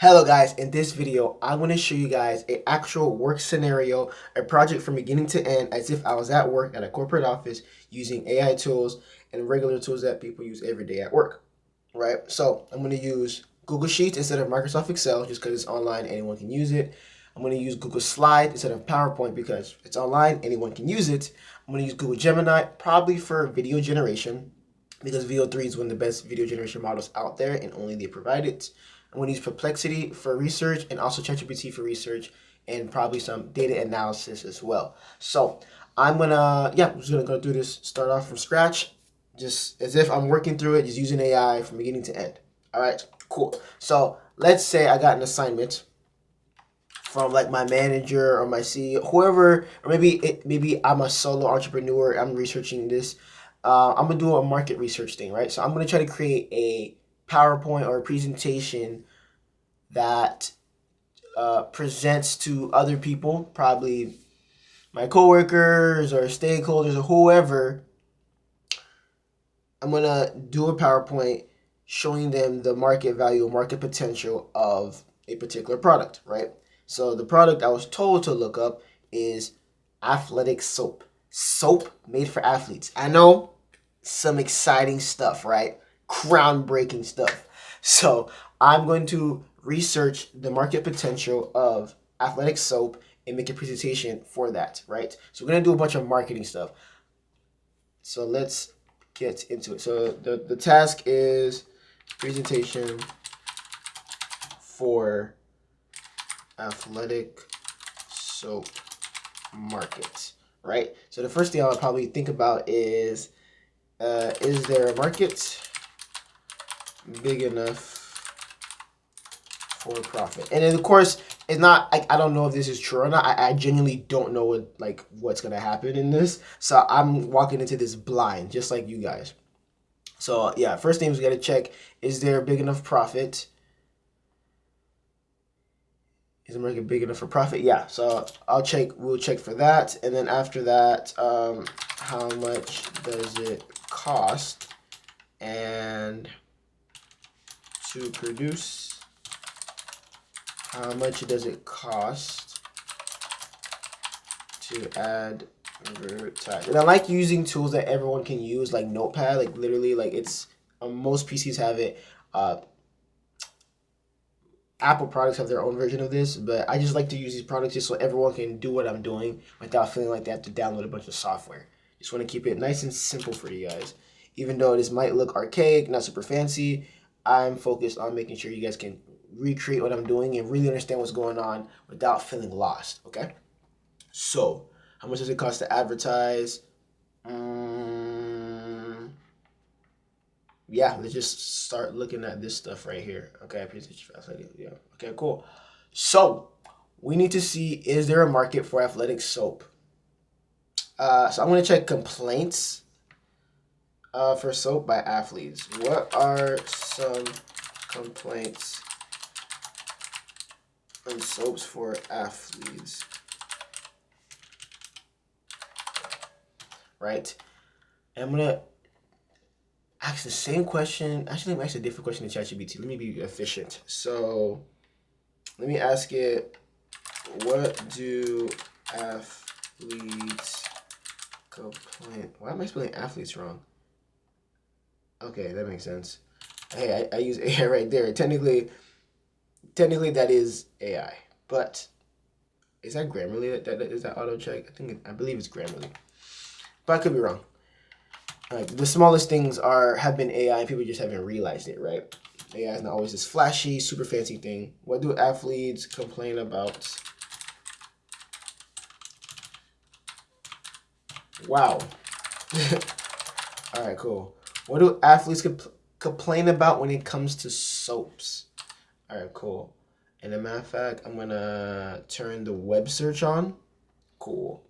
Hello guys, in this video, I'm going to show you guys an actual work scenario, a project from beginning to end as if I was at work at a corporate office using AI tools and regular tools that people use every day at work, right? So I'm going to use Google Sheets instead of Microsoft Excel just because it's online, anyone can use it. I'm going to use Google Slide instead of PowerPoint because it's online, anyone can use it. I'm going to use Google Gemini probably for video generation because VO3 is one of the best video generation models out there and only they provide it. I'm going to use Perplexity for research and also ChatGPT for research and probably some data analysis as well. So I'm just gonna go through this, start off from scratch, just as if I'm working through it, just using AI from beginning to end. All right, cool. So let's say I got an assignment from like my manager or my CEO, whoever, or maybe I'm a solo entrepreneur. I'm researching this. I'm gonna do a market research thing, right? So I'm gonna try to create a PowerPoint or a presentation that presents to other people, probably my coworkers or stakeholders or whoever. I'm gonna do a PowerPoint showing them the market value or market potential of a particular product, right? So the product I was told to look up is athletic soap. Soap made for athletes. I know, some exciting stuff, right? Groundbreaking stuff. So I'm going to research the market potential of athletic soap and make a presentation for that, right? So we're gonna do a bunch of marketing stuff. So let's get into it. So the task is presentation for athletic soap market, right? So the first thing I would probably think about is there a market big enough for profit? And then of course, it's not I don't know if this is true or not. I genuinely don't know what's gonna happen in this. So I'm walking into this blind, just like you guys. So yeah, first thing is we gotta check, is there a big enough profit? Is the market big enough for profit? Yeah. So we'll check for that. And then after that, how much does it cost and to produce? How much does it cost to advertise? And I like using tools that everyone can use, like Notepad. Like literally, like it's most PCs have it. Apple products have their own version of this, but I just like to use these products just so everyone can do what I'm doing without feeling like they have to download a bunch of software. Just want to keep it nice and simple for you guys. Even though this might look archaic, not super fancy, I'm focused on making sure you guys can recreate what I'm doing and really understand what's going on without feeling lost, okay? So, how much does it cost to advertise? Yeah, let's just start looking at this stuff right here. Okay, presentation for athletic. Yeah. Okay, cool. So we need to see, is there a market for athletic soap? So I'm gonna check complaints for soap by athletes. What are some complaints on soaps for athletes? Right. And I'm gonna ask the same question. Actually, let me ask a different question to ChatGPT. Let me be efficient. So let me ask it, what do athletes complain? Why am I spelling athletes wrong? Okay, that makes sense. Hey, I use AI right there. Technically that is AI, but is that Grammarly? That is that auto check? I believe it's Grammarly, but I could be wrong. Like the smallest things have been AI, and people just haven't realized it, right? AI is not always this flashy, super fancy thing. What do athletes complain about? Wow. All right, cool. What do athletes complain about when it comes to soaps? All right, cool. And a matter of fact, I'm gonna turn the web search on. Cool.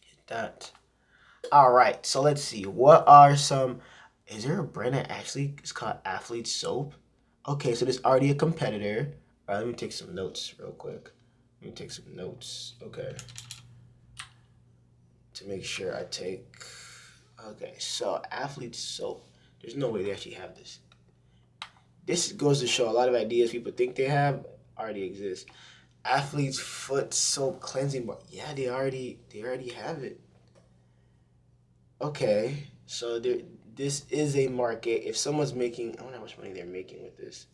Hit that. All right, so let's see. What are some? Is there a brand that actually is called Athlete Soap? Okay, so there's already a competitor. All right, let me take some notes real quick. Let me take some notes. Okay, to make sure I take. Okay, so Athlete Soap. There's no way they actually have this. This goes to show a lot of ideas people think they have already exist. Athlete's foot soap cleansing bar. Yeah, they already have it. Okay, so this is a market. If someone's making, I wonder how much money they're making with this.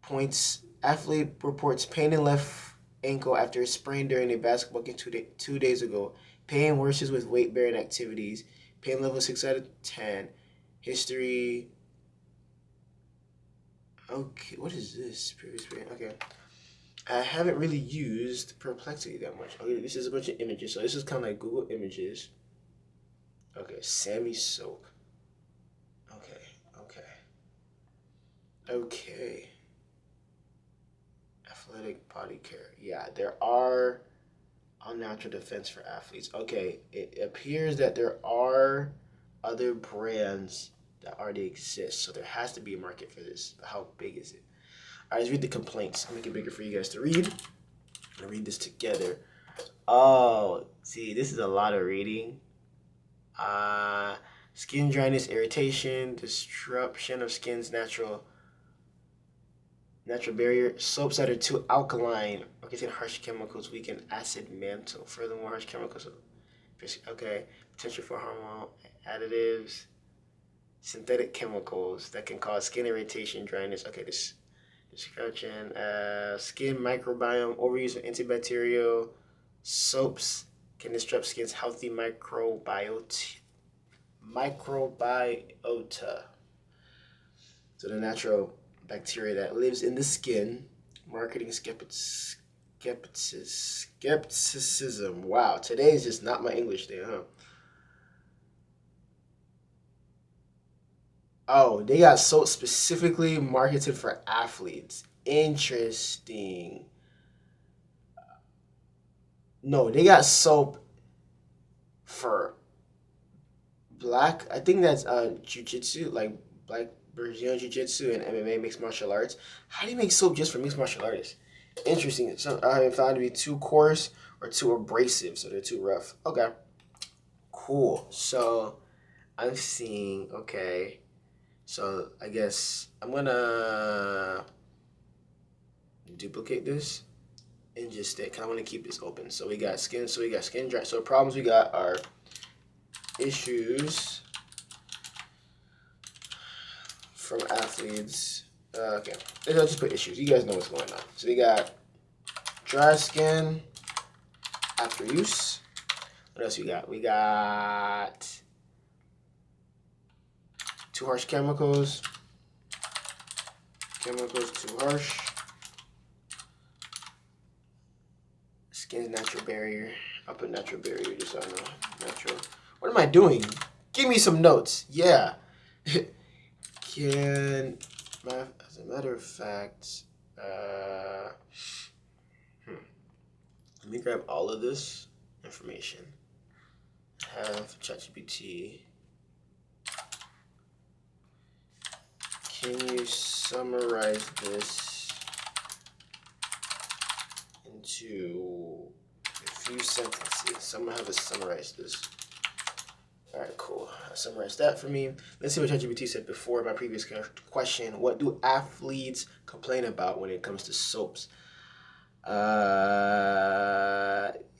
Points. Athlete reports pain in left ankle after a sprain during a basketball game 2 days ago. Pain worsens with weight bearing activities. Pain level 6 out of 10. History. Okay, what is this? Previous pain. Okay. I haven't really used Perplexity that much. Okay, this is a bunch of images. So this is kind of like Google Images. Okay, Sammy Soap. Okay, okay, okay. Athletic body care. Yeah, there are unnatural defense for athletes. Okay, it appears that there are other brands that already exist. So there has to be a market for this. But how big is it? All right, let's read the complaints. I'll make it bigger for you guys to read. I'll read this together. Oh, see, this is a lot of reading. Uh, Skin dryness, irritation, disruption of skin's natural barrier. Soaps that are too alkaline or contain harsh chemicals weaken acid mantle. Furthermore, harsh chemicals. Okay, potential for hormonal additives, synthetic chemicals that can cause skin irritation, dryness. Okay, this description. Skin microbiome, overuse of antibacterial soaps can disrupt skin's healthy microbiota. So the natural bacteria that lives in the skin. Marketing skepticism. Wow, today is just not my English day, huh? Oh, they got soap specifically marketed for athletes. Interesting. No, they got soap for black. I think that's jujitsu, like black Brazilian jiu-jitsu and MMA, mixed martial arts. How do you make soap just for mixed martial artists? Interesting. So I have found to be too coarse or too abrasive, so they're too rough. Okay, cool. So I'm seeing. Okay, so I guess I'm gonna duplicate this and just stay. Cause I want to keep this open. So we got skin. So we got skin dry. So problems we got are issues from athletes. Okay, I'll just put issues. You guys know what's going on. So we got dry skin after use. What else we got? We got too harsh chemicals. Chemicals too harsh. Skin's natural barrier. I'll put natural barrier just so I know. Natural. What am I doing? Give me some notes. Yeah. As a matter of fact, let me grab all of this information. Have ChatGPT. Can you summarize this into a few sentences? Someone have us summarize this. All right, cool. Summarize that for me. Let's see what ChatGPT said before my previous question. What do athletes complain about when it comes to soaps?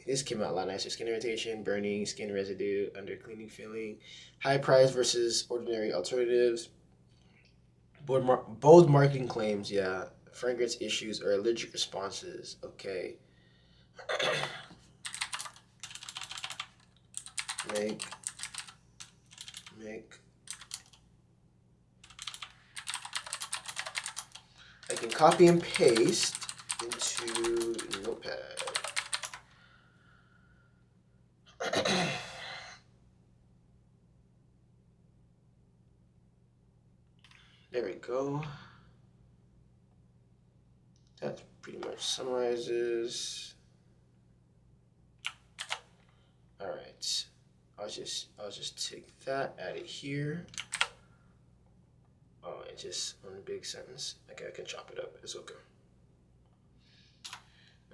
This came out a lot nicer. Skin irritation, burning, skin residue, under cleaning feeling, high price versus ordinary alternatives, bold marketing claims, yeah, fragrance issues or allergic responses. Okay. make I can copy and paste into Notepad. There we go. That pretty much summarizes. All right. I'll just take that, add it here. Oh, it's just one big sentence. Okay, I can chop it up. It's okay.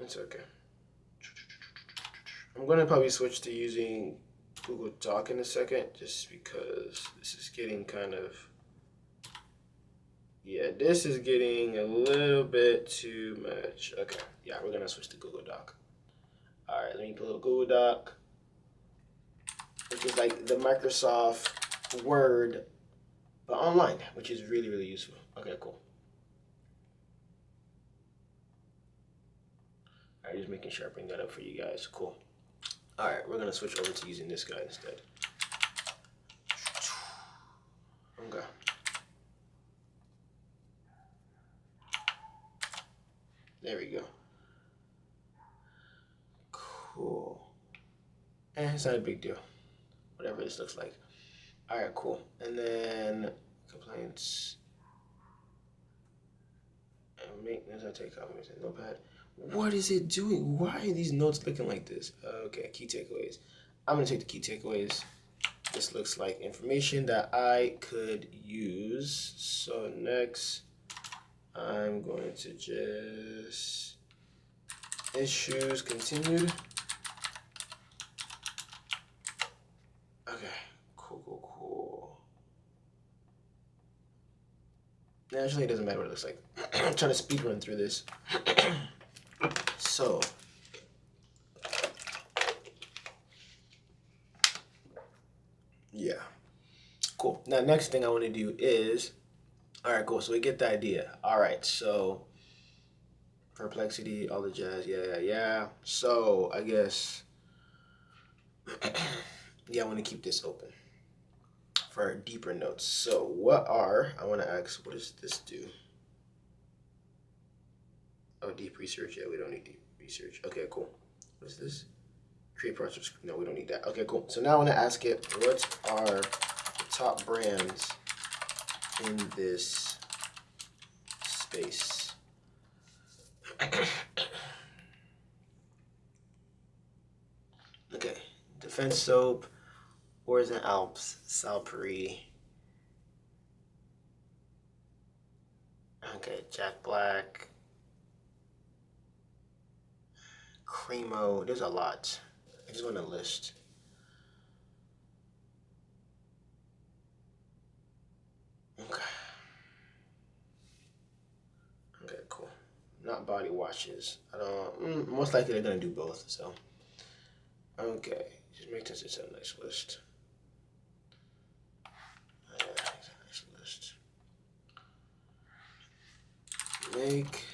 It's okay. I'm gonna probably switch to using Google Doc in a second, just because this is getting kind of Yeah, this is getting a little bit too much. Okay, yeah, we're gonna switch to Google Doc. All right, let me pull up Google Doc, which is like the Microsoft Word, but online, which is really, really useful. Okay, cool. All right, just making sure I bring that up for you guys. Cool. All right, we're gonna switch over to using this guy instead. Okay. There we go. Cool. And it's not a big deal. Whatever this looks like. All right, cool. And then complaints and maintenance. I take comments in Notepad. What is it doing? Why are these notes looking like this? Okay, key takeaways. I'm gonna take the key takeaways. This looks like information that I could use. So next, I'm going to just issues continued. Okay, cool. Actually, it doesn't matter what it looks like. I'm trying to speed run through this. So, yeah, cool. Now, next thing I want to do is, all right, cool. So we get the idea. All right, so perplexity, all the jazz, yeah. So I guess, yeah, I want to keep this open for deeper notes. So I want to ask, what does this do? Oh, deep research. Yeah, we don't need deep research. Okay, cool. What is this? Create parts. No, we don't need that. Okay, cool. So now I want to ask it, what are the top brands in this space? Okay, Defense Soap, Oars and Alps, Salpari. Okay, Jack Black, Cremo. There's a lot. I just want a list. Okay. Okay, cool. Not body washes. I don't. Most likely they're gonna do both. So. Okay, just make this a nice list. Nice list. Make.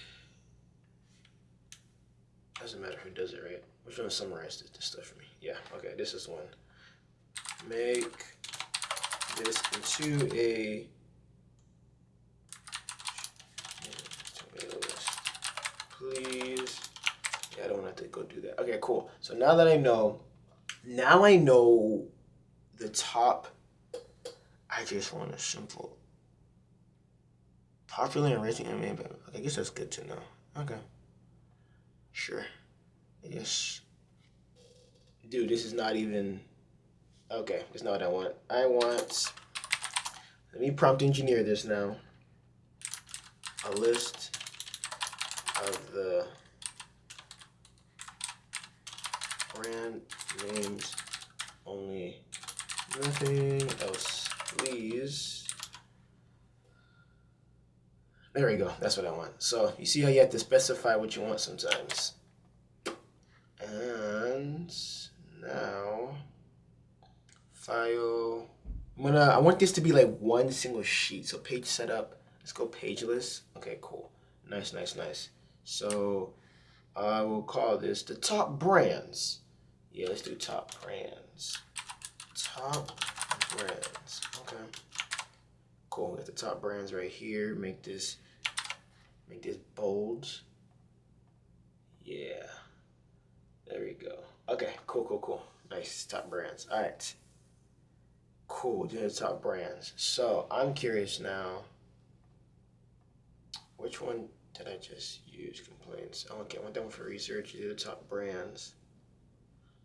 Doesn't matter who does it, right? Which one summarized this stuff for me? Yeah. Okay, this is one. Make this into a list, please. Yeah, I don't have to go do that. Okay, cool. So now that I know the top. I just want a simple, popular and racing anime. But I guess that's good to know. Okay, sure. Yes, dude. This is not even. Okay, that's not what I want. I want. Let me prompt engineer this now. A list of the brand names only. Nothing else, please. There we go. That's what I want. So you see how you have to specify what you want sometimes. And now, file. I want this to be like one single sheet. So page setup. Let's go pageless. Okay, cool. Nice. So I will call this the top brands. Yeah, let's do top brands. Top brands. Okay. Cool. We got the top brands right here. Make this bold. Yeah. There we go. Okay, cool. Nice, top brands. All right. Cool, do the top brands. So I'm curious now, which one did I just use? Complaints. Okay, I went down for research, do the top brands.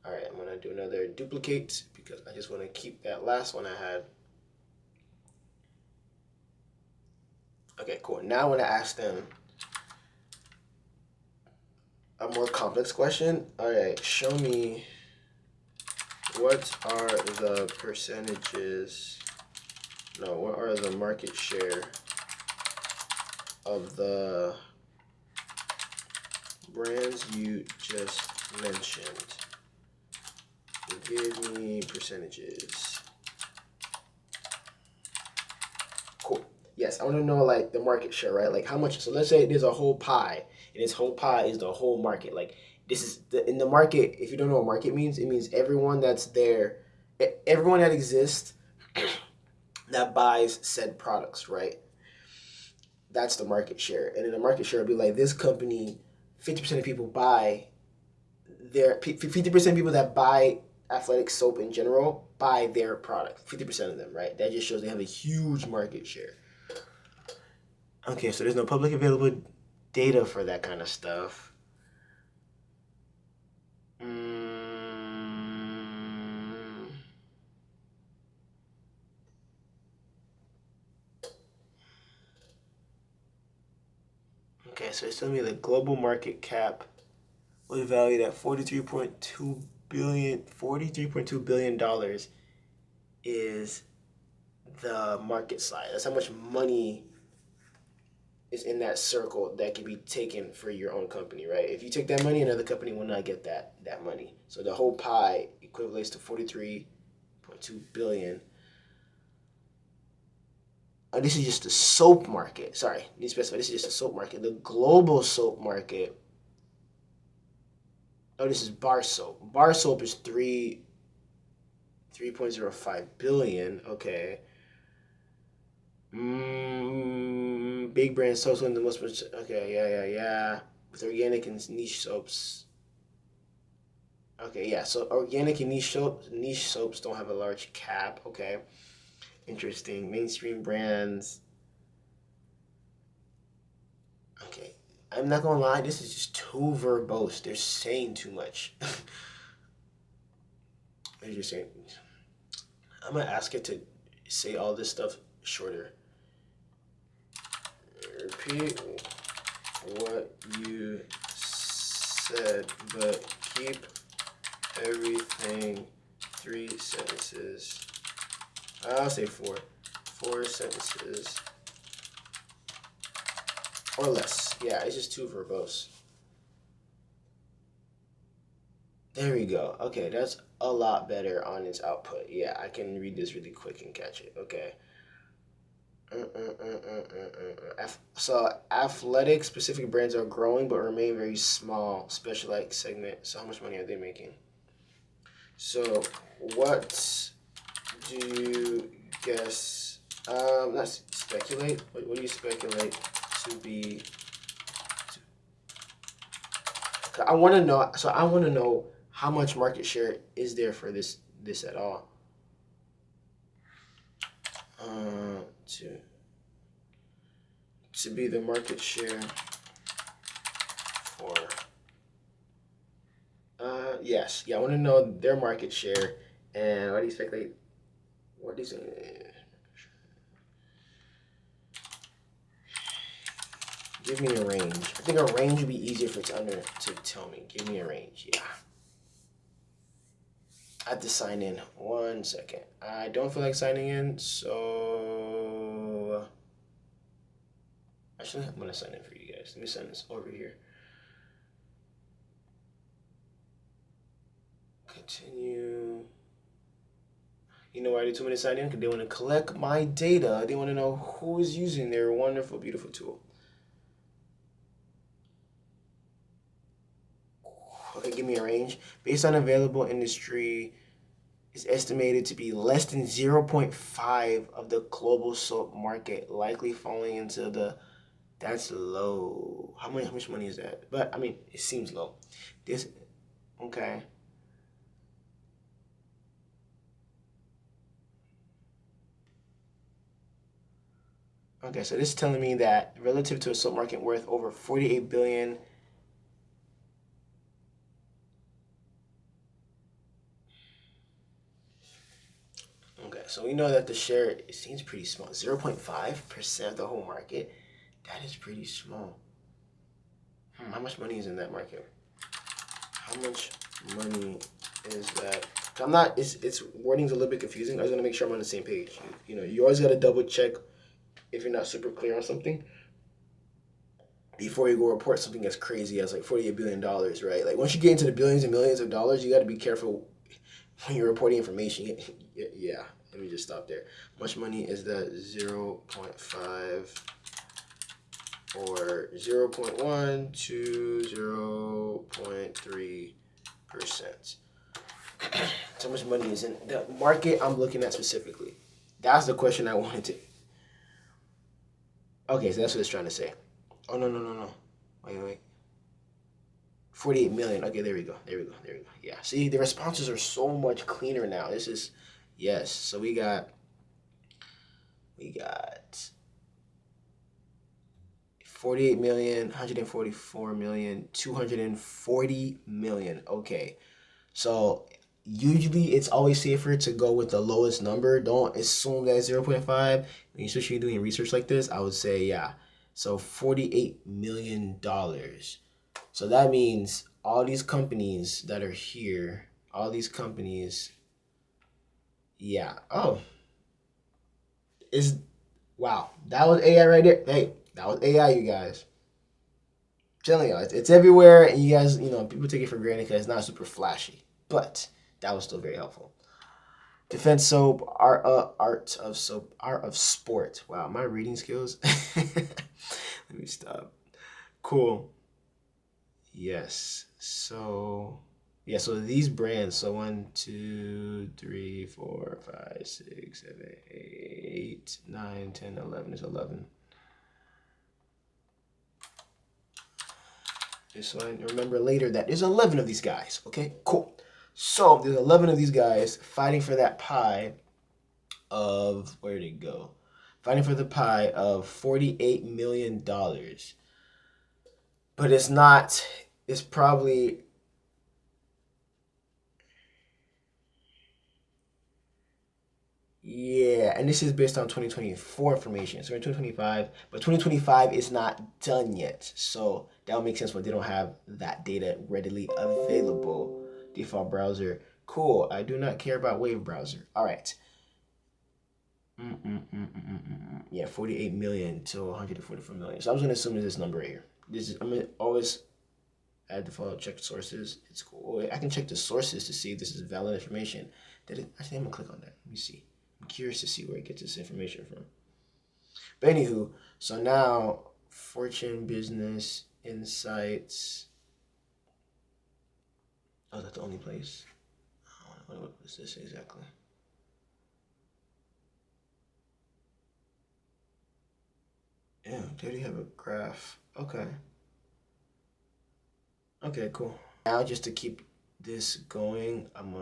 All right, I'm gonna do another duplicate because I just wanna keep that last one I had. Okay, cool. Now I wanna ask them a more complex question. All right, show me what are the percentages, no, what are the market share of the brands you just mentioned. Give me percentages. Cool. Yes, I want to know like the market share, right? Like how much. So let's say there's a whole pie, and this whole pie is the whole market. Like this is in the market. If you don't know what market means, it means everyone that's there, everyone that exists that buys said products, right? That's the market share. And in the market share, it'll be like this company, 50% of people buy 50% of people that buy athletic soap in general buy their product. 50% of them, right? That just shows they have a huge market share. Okay, so there's no public available data for that kind of stuff. Okay, so it's telling me the global market cap was valued at $43.2 billion is the market size. That's how much money is in that circle that can be taken for your own company, right? If you take that money, another company will not get that money. So the whole pie equates to 43.2 billion. This is just the soap market. Sorry, need to specify this is just the soap market. The global soap market. Oh, this is bar soap. Bar soap is 3.05 billion. Okay. Big brand soaps one of the most. Okay, yeah. With organic and niche soaps. Okay, yeah. So organic and niche soaps don't have a large cap. Okay, interesting. Mainstream brands. Okay, I'm not gonna lie. This is just too verbose. They're saying too much. They're just saying. I'm gonna ask it to say all this stuff shorter. Repeat what you said, but keep everything 3 sentences. I'll say 4. 4 sentences or less. Yeah, it's just too verbose. There we go. Okay, that's a lot better on its output. Yeah, I can read this really quick and catch it. Okay. So athletic specific brands are growing but remain very small specialized segment. So how much money are they making? So what do you guess? Let's speculate. What do you speculate to be? I want to know. So I want to know how much market share is there for this at all. To be the market share for. Yes. Yeah, I want to know their market share and what do you speculate? What is it? Give me a range. I think a range would be easier for Thunder to tell me. Give me a range. Yeah. I have to sign in. 1 second. I don't feel like signing in, so actually I'm gonna sign in for you guys. Let me send this over here. Continue. You know why they told me to sign in? Because they want to collect my data. They want to know who is using their wonderful, beautiful tool. Okay, give me a range. Based on available industry, is estimated to be less than 0.5 of the global soap market, likely falling into the. That's low. How much money is that? But I mean, it seems low. This, okay. Okay, so this is telling me that relative to a soap market worth over 48 billion. Okay, so we know that the share it seems pretty small. 0.5% of the whole market. That is pretty small. How much money is in that market? How much money is that? I'm not. It's wording's a little bit confusing. I just want to make sure I'm on the same page. You know, you always got to double check if you're not super clear on something. before you go report something as crazy as like $48 billion, right? Like once you get into the billions and millions of dollars, you got to be careful when you're reporting information. Yeah, let me just stop there. How much money is that? 0.5 or 0.1 to 0.3%. So much money is in the market I'm looking at specifically. That's the question I wanted to. Okay, so that's what it's trying to say. Oh no no no no. Wait. 48 million. Okay, there we go. Yeah. See, the responses are so much cleaner now. This is yes. So we got 48 million, 144 million, 240 million. Okay. So usually it's always safer to go with the lowest number. Don't assume that 0.5. Especially doing research like this, I would say yeah. So $48 million. So that means all these companies that are here, all these companies, yeah. Oh, is wow. That was AI right there. Hey, that was AI, you guys. I'm telling you, it's everywhere, and you guys, people take it for granted because it's not super flashy, but that was still very helpful. Defense soap, art of sport. Wow, my reading skills. Let me stop. Cool. Yes. So yeah, so these brands, so 1, 2, 3, 4, 5, 6, 7, 8, 9, 10, 11 is 11. Just so I remember later that there's 11 of these guys. Okay, cool. So there's 11 of these guys fighting for that pie of, where did it go? Fighting for the pie of $48 million. But it's not, it's probably, yeah, and this is based on 2024 information. So we're in 2025, but 2025 is not done yet. So that would make sense when they don't have that data readily available. Default browser. Cool. I do not care about Wave browser. All right. Yeah, 48 million to 144 million. So I was gonna assume this number right here. I'm gonna always add default check sources. It's cool. I can check the sources to see if this is valid information. Actually, I'm gonna click on that. Let me see. I'm curious to see where it gets this information from. But anywho, so now Fortune Business Insights. Oh, that's the only place. What is this exactly? Yeah, they already have a graph. Okay. Okay, cool. Now, just to keep this going, I'm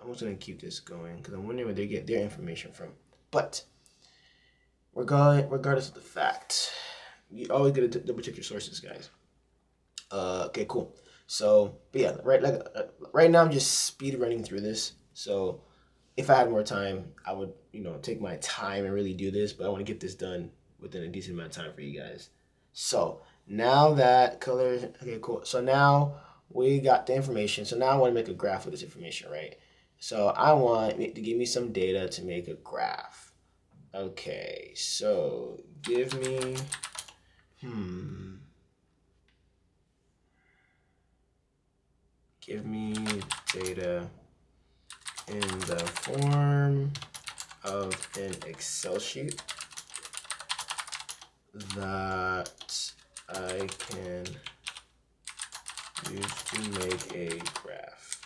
just gonna keep this going because I'm wondering where they get their information from. But regardless of the fact, you always gotta double check your sources, guys. Okay, cool. So, but yeah, right now I'm just speed running through this. So, if I had more time, I would take my time and really do this. But I want to get this done within a decent amount of time for you guys. So now that colors, okay, cool. So now we got the information. So now I want to make a graph with this information, right? So I want it to give me some data to make a graph. Okay, so give me, give me data in the form of an Excel sheet that I can use to make a graph.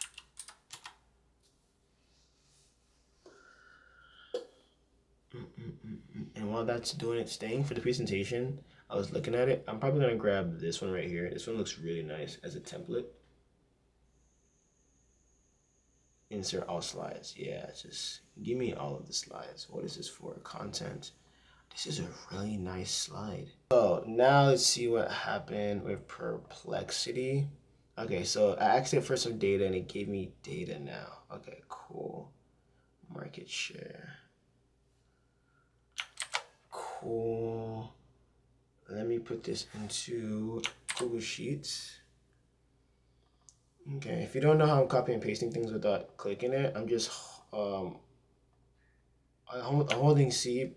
And while that's staying for the presentation, I was looking at it. I'm probably gonna grab this one right here. This one looks really nice as a template. Insert all slides. Yeah, just give me all of the slides. What is this for? Content. This is a really nice slide. So now let's see what happened with Perplexity. Okay, so I asked it for some data and it gave me data now. Okay, cool. Market share. Cool. Let me put this into Google Sheets. Okay, if you don't know how I'm copying and pasting things without clicking it, I'm just I'm holding C.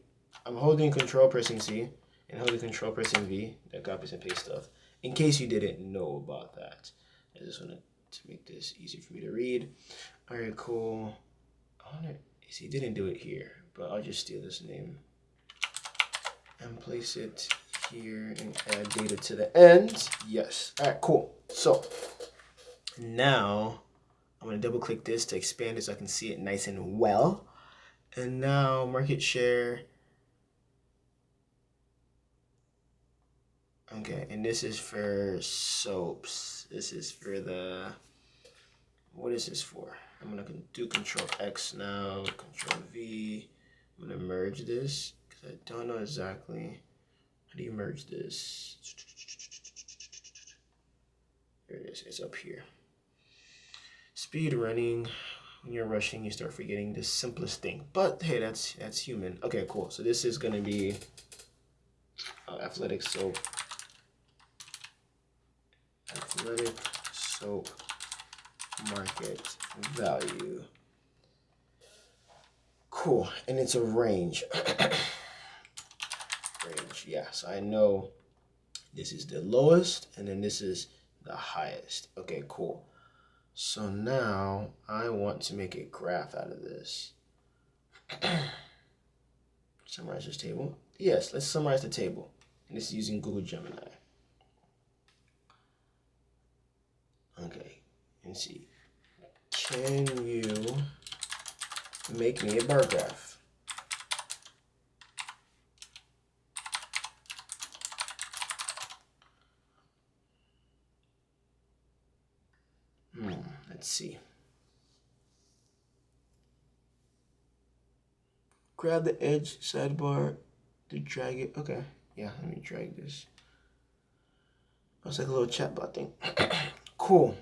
I'm holding Control, pressing C, and hold the control pressing V, that copies and paste stuff. In case you didn't know about that. I just wanted to make this easy for me to read. All right, cool. I wonder, he didn't do it here, but I'll just steal this name and place it here and add data to the end. Yes. All right, cool. So now I'm gonna double click this to expand it so I can see it nice and well. And now market share. Okay, and this is for soaps. This is for the, what is this for? I'm gonna do Control X now, Control V. I'm gonna merge this because I don't know exactly. How do you merge this? There it is, it's up here. Speed running. When you're rushing, you start forgetting the simplest thing. But hey, that's human. Okay, cool. So this is gonna be athletic soap. Athletic soap market value. Cool, and it's a range. Range, yeah. So I know this is the lowest, and then this is the highest. Okay, cool. So now I want to make a graph out of this. Summarize this table. Yes, let's summarize the table. And this is using Google Gemini. Okay, and see. Can you make me a bar graph? Let's see. Grab the edge sidebar to drag it. Okay, yeah, let me drag this. Looks like a little chatbot thing. Cool.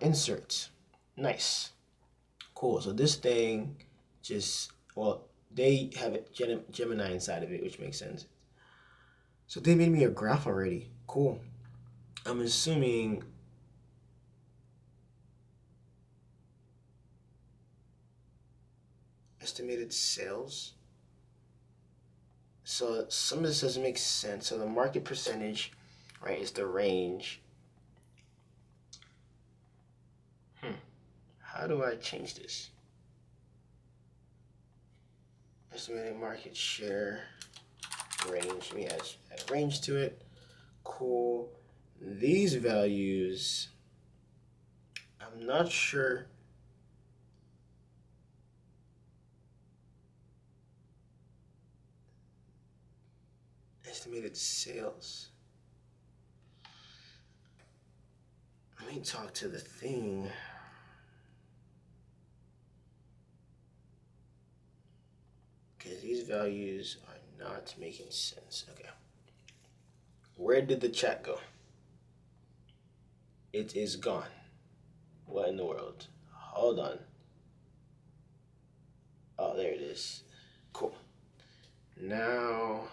Insert. Nice. Cool. So this thing just, well, they have it Gemini inside of it, which makes sense. So they made me a graph already. Cool. I'm assuming estimated sales. So some of this doesn't make sense. So the market percentage, right, is the range. How do I change this? Estimated market share range. Let me add range to it. Cool. These values, I'm not sure. Estimated sales. Let me talk to the thing. Okay, these values are not making sense. Okay. Where did the chat go? It is gone. What in the world? Hold on. Oh, there it is. Cool. Now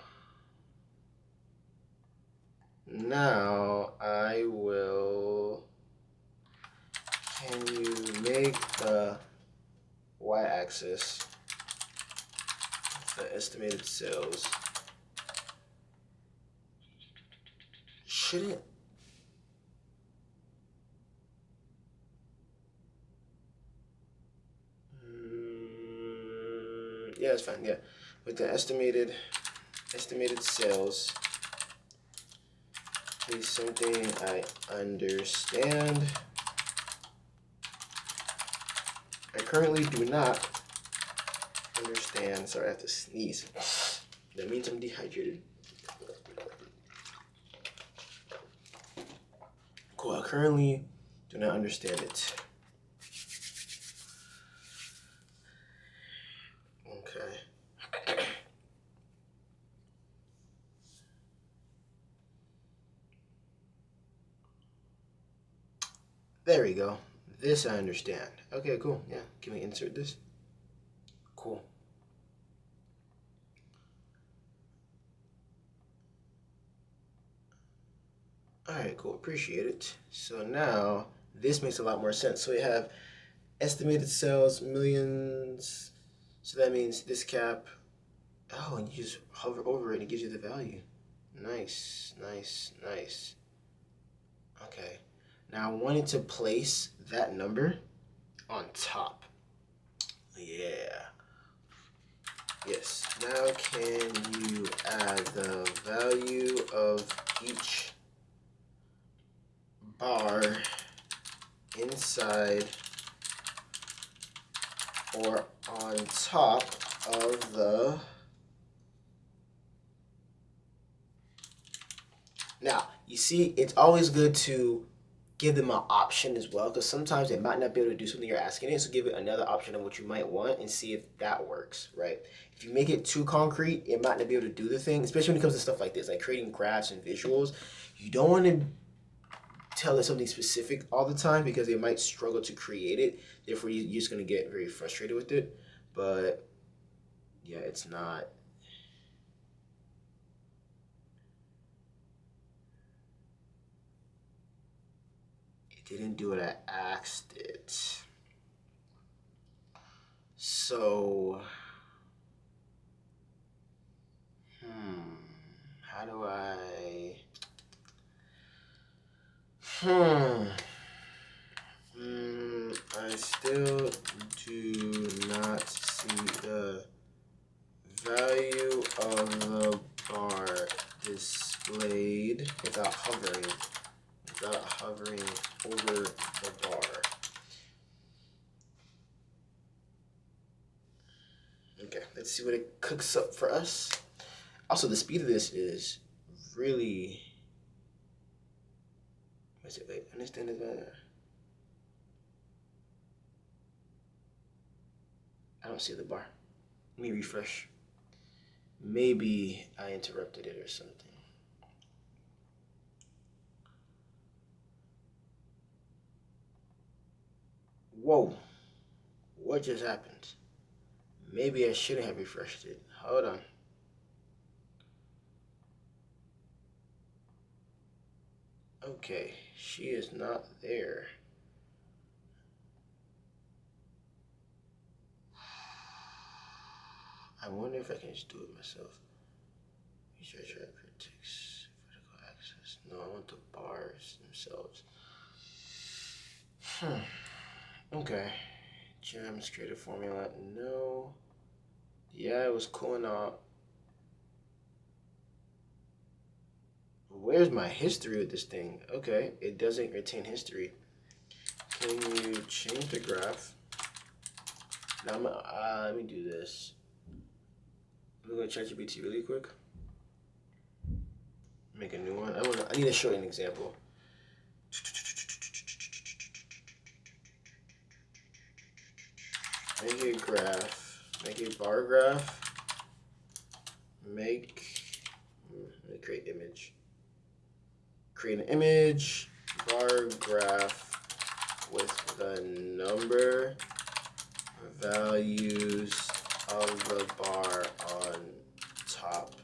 I will, can you make the y-axis the estimated sales? Should it? Yeah, it's fine. Yeah, with the estimated sales is something I understand. I currently do not understand. Sorry, I have to sneeze. That means I'm dehydrated. Cool. I currently do not understand it. Okay. There we go. This I understand. Okay, cool. Yeah. Can we insert this? Cool. All right, cool. Appreciate it. So now this makes a lot more sense. So we have estimated sales, millions. So that means this cap Oh, and you just hover over it and it gives you the value. Nice, nice, nice. Okay. Now I wanted to place that number on top. Yeah. Yes. Now can you add the value of each bar inside or on top of the... Now, you see, it's always good to give them an option as well, because sometimes they might not be able to do something you're asking it, so give it another option of what you might want and see if that works, right? If you make it too concrete, it might not be able to do the thing, especially when it comes to stuff like this, like creating graphs and visuals. You don't want to tell it something specific all the time because they might struggle to create it. Therefore, you're just going to get very frustrated with it. But yeah, it's not. It didn't do what I asked it. So, how do I? I still do not see the value of the bar displayed without hovering over the bar. Okay, let's see what it cooks up for us. Also, the speed of this is really... Wait, understand it better. I don't see the bar. Let me refresh. Maybe I interrupted it or something. Whoa, what just happened? Maybe I shouldn't have refreshed it. Hold on. Okay, she is not there. I wonder if I can just do it myself. Research critics, vertical access. No, I want the bars themselves. Okay. Gems, create a formula. No. Yeah, it was cool and all. Where's my history with this thing? Okay, it doesn't retain history. Can you change the graph? Now let me do this. I'm gonna ChatGPT really quick. Make a new one. I need to show you an example. Make a graph. Make a bar graph. Let me create image. Create an image, bar graph with the number values of the bar on top.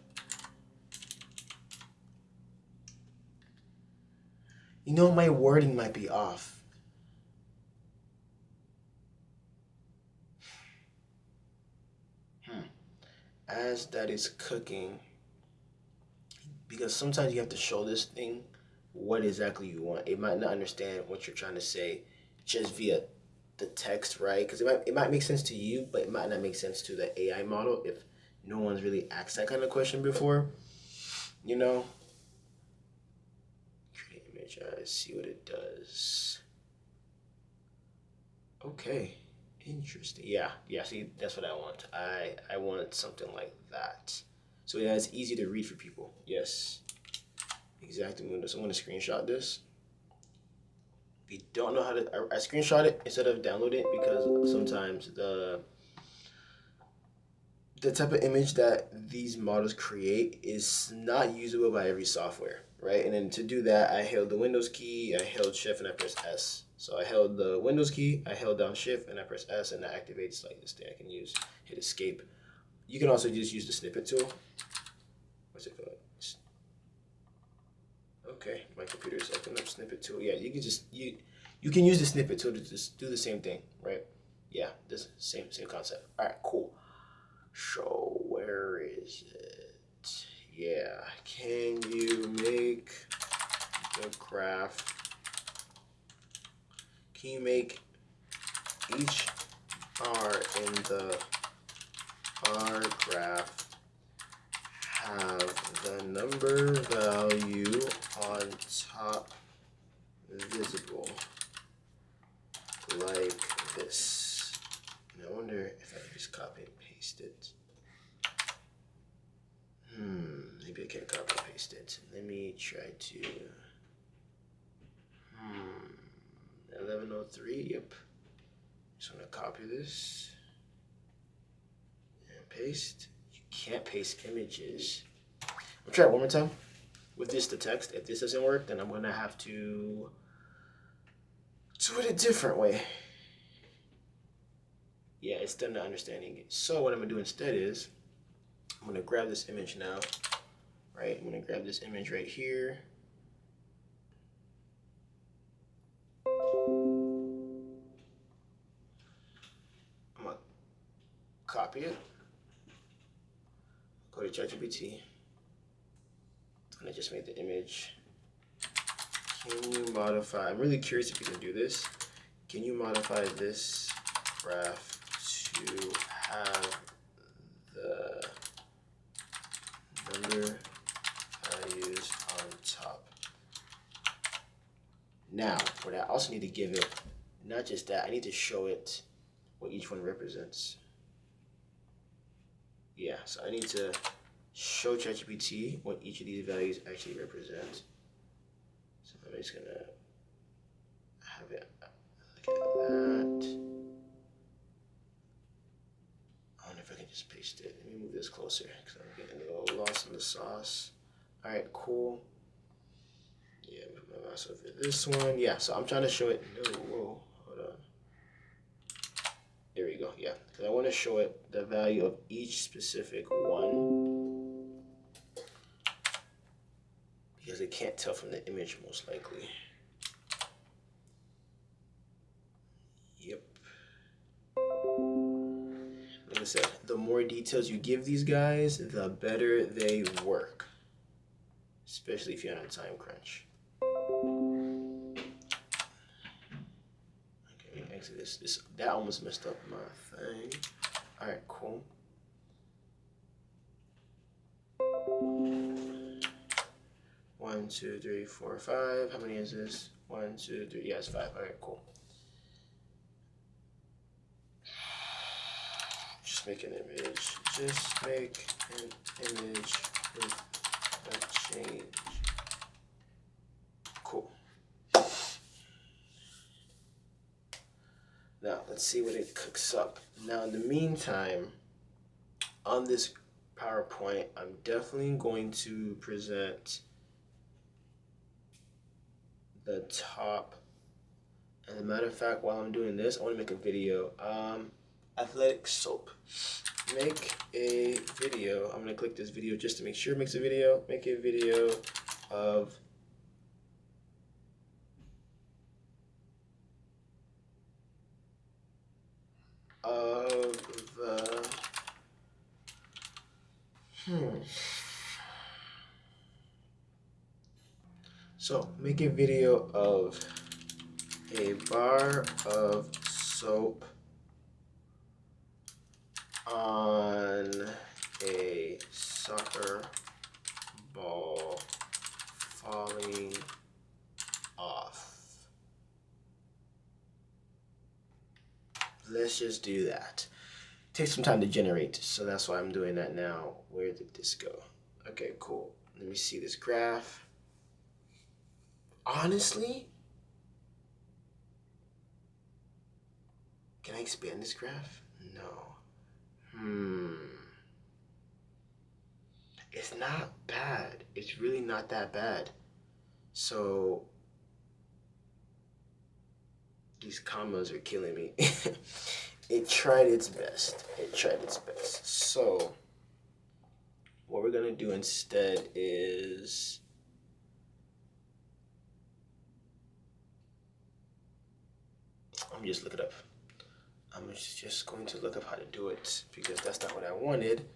You know, my wording might be off. As that is cooking, because sometimes you have to show this thing what exactly you want. It might not understand what you're trying to say just via the text, right? Because it might make sense to you, but it might not make sense to the AI model if no one's really asked that kind of question before. You know? Create image, see what it does. Okay, interesting. Yeah, see, that's what I want. I want something like that. So yeah, it's easy to read for people. Yes. Exactly. So I'm going to screenshot this. If you don't know how to, I screenshot it instead of download it because sometimes the type of image that these models create is not usable by every software, right? And then to do that, I held the Windows key, I held Shift, and I pressed S. So I held the Windows key, I held down Shift, and I pressed S, and that activates like this thing I can use. Hit Escape. You can also just use the snippet tool. What's it called? Okay, my computer's open up snippet tool. Yeah, you can just you can use the snippet tool to just do the same thing, right? Yeah, this same concept. All right, cool. So where Where is it? Yeah. Can you make the graph? Can you make each bar in the bar graph have the number value on top visible like this? And I wonder if I just copy and paste it. Maybe I can't copy and paste it. Let me try to. 1103. Yep. Just want to copy this and paste. You can't paste images. I'll try it one more time with this to text. If this doesn't work, then I'm gonna have to do it a different way. Yeah, it's still not understanding it. So what I'm gonna do instead is I'm gonna grab this image now, right? I'm gonna grab this image right here. I'm gonna copy it. Go to ChatGPT. And I just made the image. Can you modify? I'm really curious if you can do this. Can you modify this graph to have the number values on top? Now, for that, I also need to give it, not just that, I need to show it what each one represents. Yeah, so I need to show ChatGPT what each of these values actually represent. So I'm just gonna have it look at that. I wonder if I can just paste it. Let me move this closer because I'm getting a little lost in the sauce. All right, cool. Yeah, put my mouse over this one. Yeah, so I'm trying to show it. No, whoa, hold on. There we go. Yeah, because I want to show it the value of each specific one, because it can't tell from the image most likely. Yep. Like I said, the more details you give these guys, the better they work, especially if you're on a time crunch. Okay, exit this. That almost messed up my thing. All right, cool. One, two, three, four, five. How many is this? 1, 2, 3. Yeah, it's 5. All right, cool. Just make an image. Just make an image with a change. Cool. Now, let's see what it cooks up. Now, in the meantime, on this PowerPoint, I'm definitely going to present the top. As a matter of fact, while I'm doing this, I want to make a video. Athletic soap. Make a video. I'm going to click this video just to make sure it makes a video. Make a video of the So make a video of a bar of soap on a soccer ball falling off. Let's just do that. Take some time to generate, so that's why I'm doing that now. Where did this go? Okay, cool. Let me see this graph. Honestly, can I expand this graph? No. It's not bad. It's really not that bad. So these commas are killing me. It tried its best. So what we're gonna do instead is let me just look it up. I'm just going to look up how to do it because that's not what I wanted.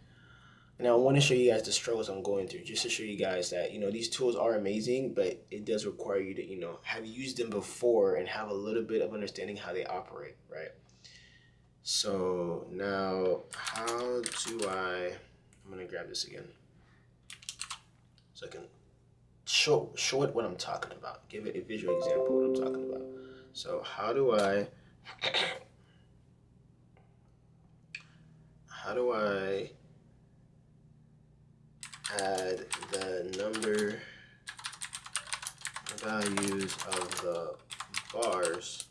And I want to show you guys the struggles I'm going through, just to show you guys that, these tools are amazing, but it does require you to, have used them before and have a little bit of understanding how they operate, right? So now, how do I'm going to grab this again so I can show it what I'm talking about, give it a visual example of what I'm talking about. So how do I add the number values of the bars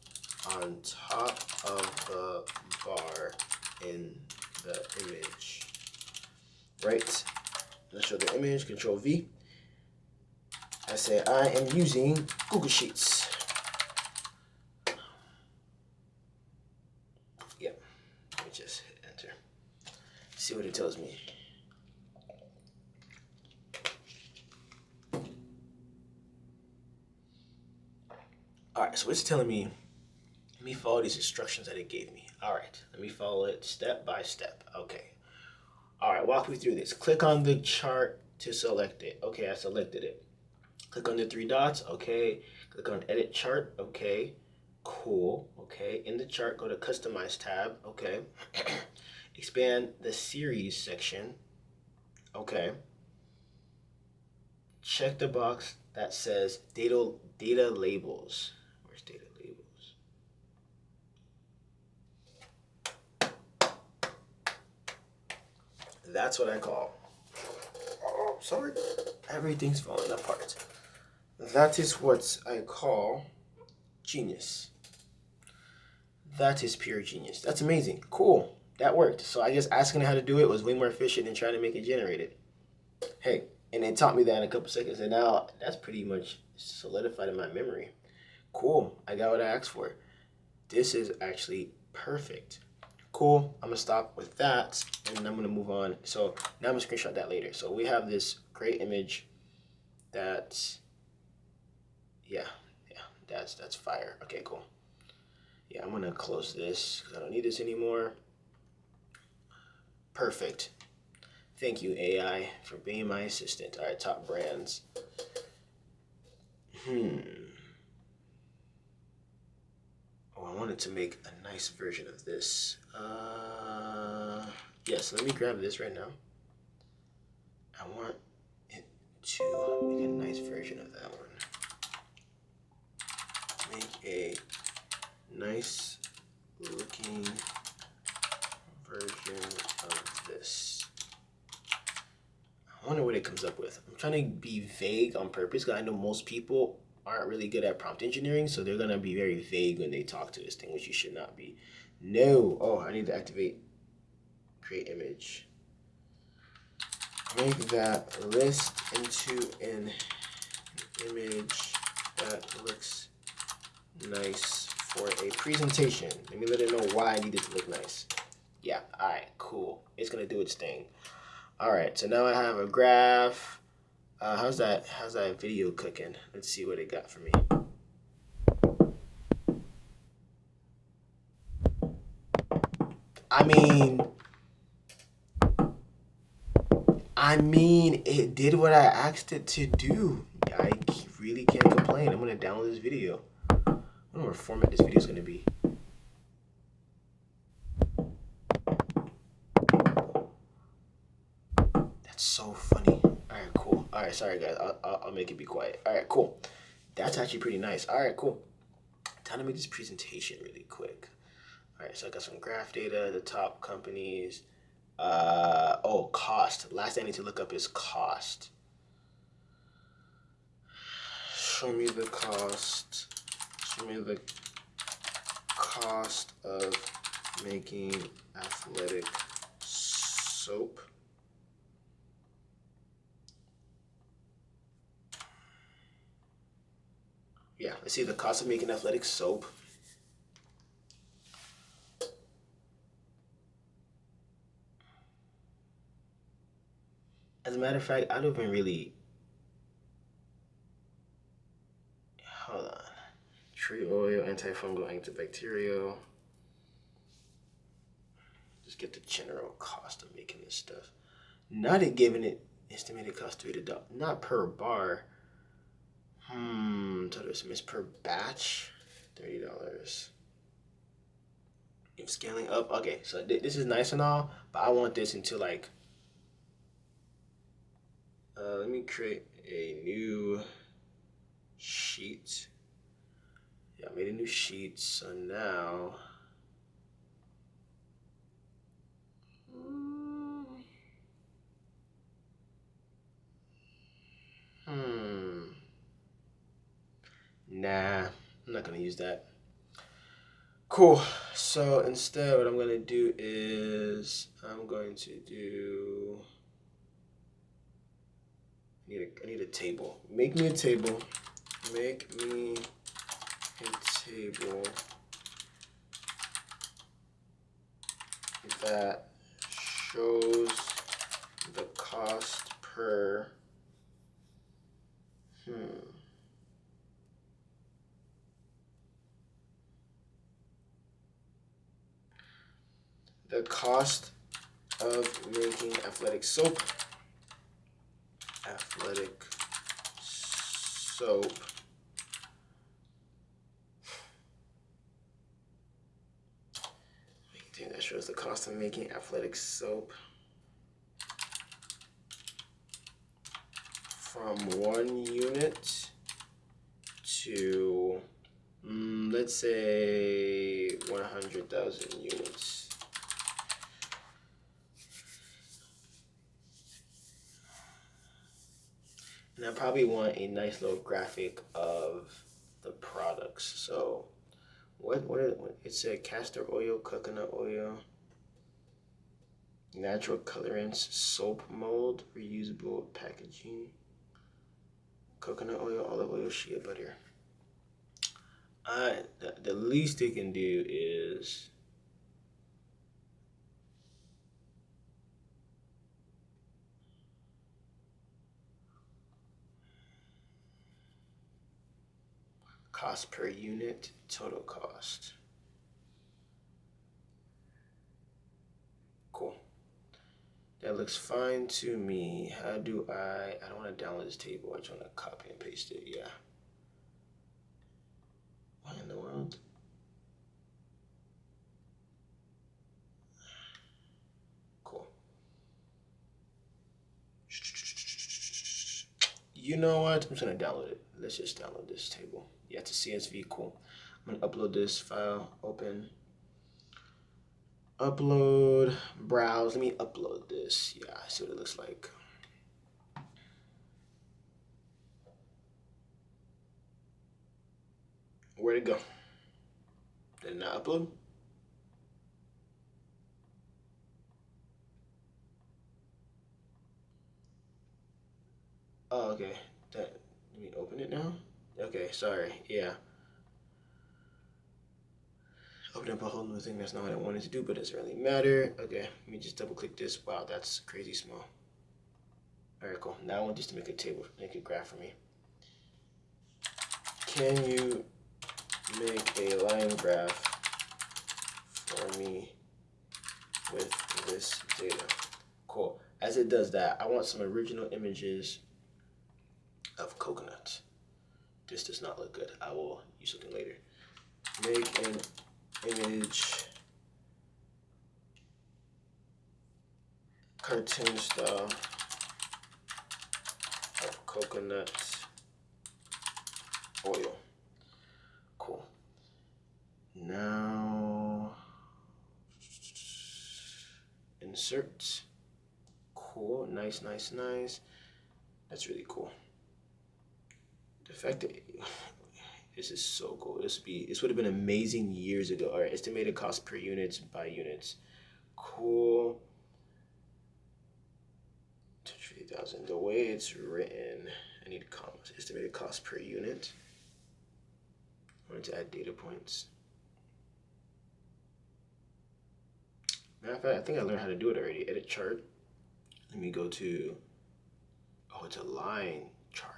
on top of the bar in the image, right? Let's show the image, Control V. I say I am using Google Sheets. Yep, let me just hit enter. See what it tells me. All right, so it's telling me, let me follow these instructions that it gave me. All right, let me follow it step by step. Okay. All right, walk me through this. Click on the chart to select it. Okay, I selected it. Click on the three dots. Okay. Click on edit chart. Okay. Cool. Okay. In the chart, go to customize tab. Okay. Expand the series section. Okay. Check the box that says data labels. Where's data labels? That's what I call. Oh, sorry. Everything's falling apart. That is what I call genius. That is pure genius. That's amazing. Cool. That worked. So I guess asking how to do it was way more efficient than trying to make it generated. Hey, and it taught me that in a couple seconds, and now that's pretty much solidified in my memory. Cool. I got what I asked for. This is actually perfect. Cool. I'm gonna stop with that, and I'm gonna move on. So now I'm gonna screenshot that later. So we have this great image that, yeah, that's fire. Okay, cool. Yeah, I'm gonna close this because I don't need this anymore. Perfect. Thank you, AI, for being my assistant. All right, top brands. Oh, I wanted to make a nice version of this. Yes, let me grab this right now. I want it to make a nice version of that one. Make a nice looking version of this. I wonder what it comes up with. I'm trying to be vague on purpose because I know most people aren't really good at prompt engineering, so they're gonna be very vague when they talk to this thing, which you should not be. No. Oh, I need to activate create image. Make that list into an image that looks nice for a presentation. Let me let it know why I need it to look nice. Yeah, all right, cool. It's gonna do its thing. All right, so now I have a graph. How's that video cooking? Let's see what it got for me. I mean, it did what I asked it to do. I really can't complain. I'm gonna download this video. I wonder what format this video is gonna be. That's so funny. All right, cool. All right, sorry guys. I'll make it be quiet. All right, cool. That's actually pretty nice. All right, cool. Time to make this presentation really quick. All right, so I got some graph data, the top companies. Oh, cost. Last thing I need to look up is cost. Show me the cost. Show me the cost of making athletic soap. Yeah, let's see the cost of making athletic soap. As a matter of fact, I don't even really. Hold on. Tree oil, antifungal, antibacterial. Just get the general cost of making this stuff. Not it giving it estimated cost $3, not per bar. Total estimates per batch, $30. If scaling up, okay, so this is nice and all, but I want this into like, let me create a new sheet. Yeah, I made a new sheet, so now, nah, I'm not gonna use that. Cool. So instead, what I'm gonna do is I'm going to do. I need a table. Make me a table. Make me a table that shows the cost per. The cost of making athletic soap. Athletic soap. That shows the cost of making athletic soap from 1 unit to, let's say 100,000 units. And I probably want a nice little graphic of the products. So what it said castor oil, coconut oil, natural colorants, soap mold, reusable packaging, coconut oil, olive oil, shea butter. The least they can do is cost per unit, total cost. Cool. That looks fine to me. How do I don't want to download this table. I just want to copy and paste it. Yeah. What in the world? Cool. You know what? I'm just going to download it. Let's just download this table. Yeah, it's a CSV. Cool. I'm going to upload this file. Open. Upload. Browse. Let me upload this. Yeah, I see what it looks like. Where'd it go? Did it not upload? Oh, okay. Let me open it now. Okay, sorry. Yeah. Open up a whole new thing. That's not what I wanted to do, but it doesn't really matter. Okay, let me just double click this. Wow, that's crazy small. All right, cool. Now I want this to make a table, make a graph for me. Can you make a line graph for me with this data? Cool. As it does that, I want some original images of coconuts. This does not look good. I will use something later. Make an image cartoon style of coconut oil. Cool. Now insert. Cool. Nice. That's really cool. The fact that this is so cool. This would have been amazing years ago. All right, estimated cost per units by units. Cool. 50,000. The way it's written, I need commas. Estimated cost per unit. I wanted to add data points. Matter of fact, I think I learned how to do it already. Edit chart. Let me go to, it's a line chart.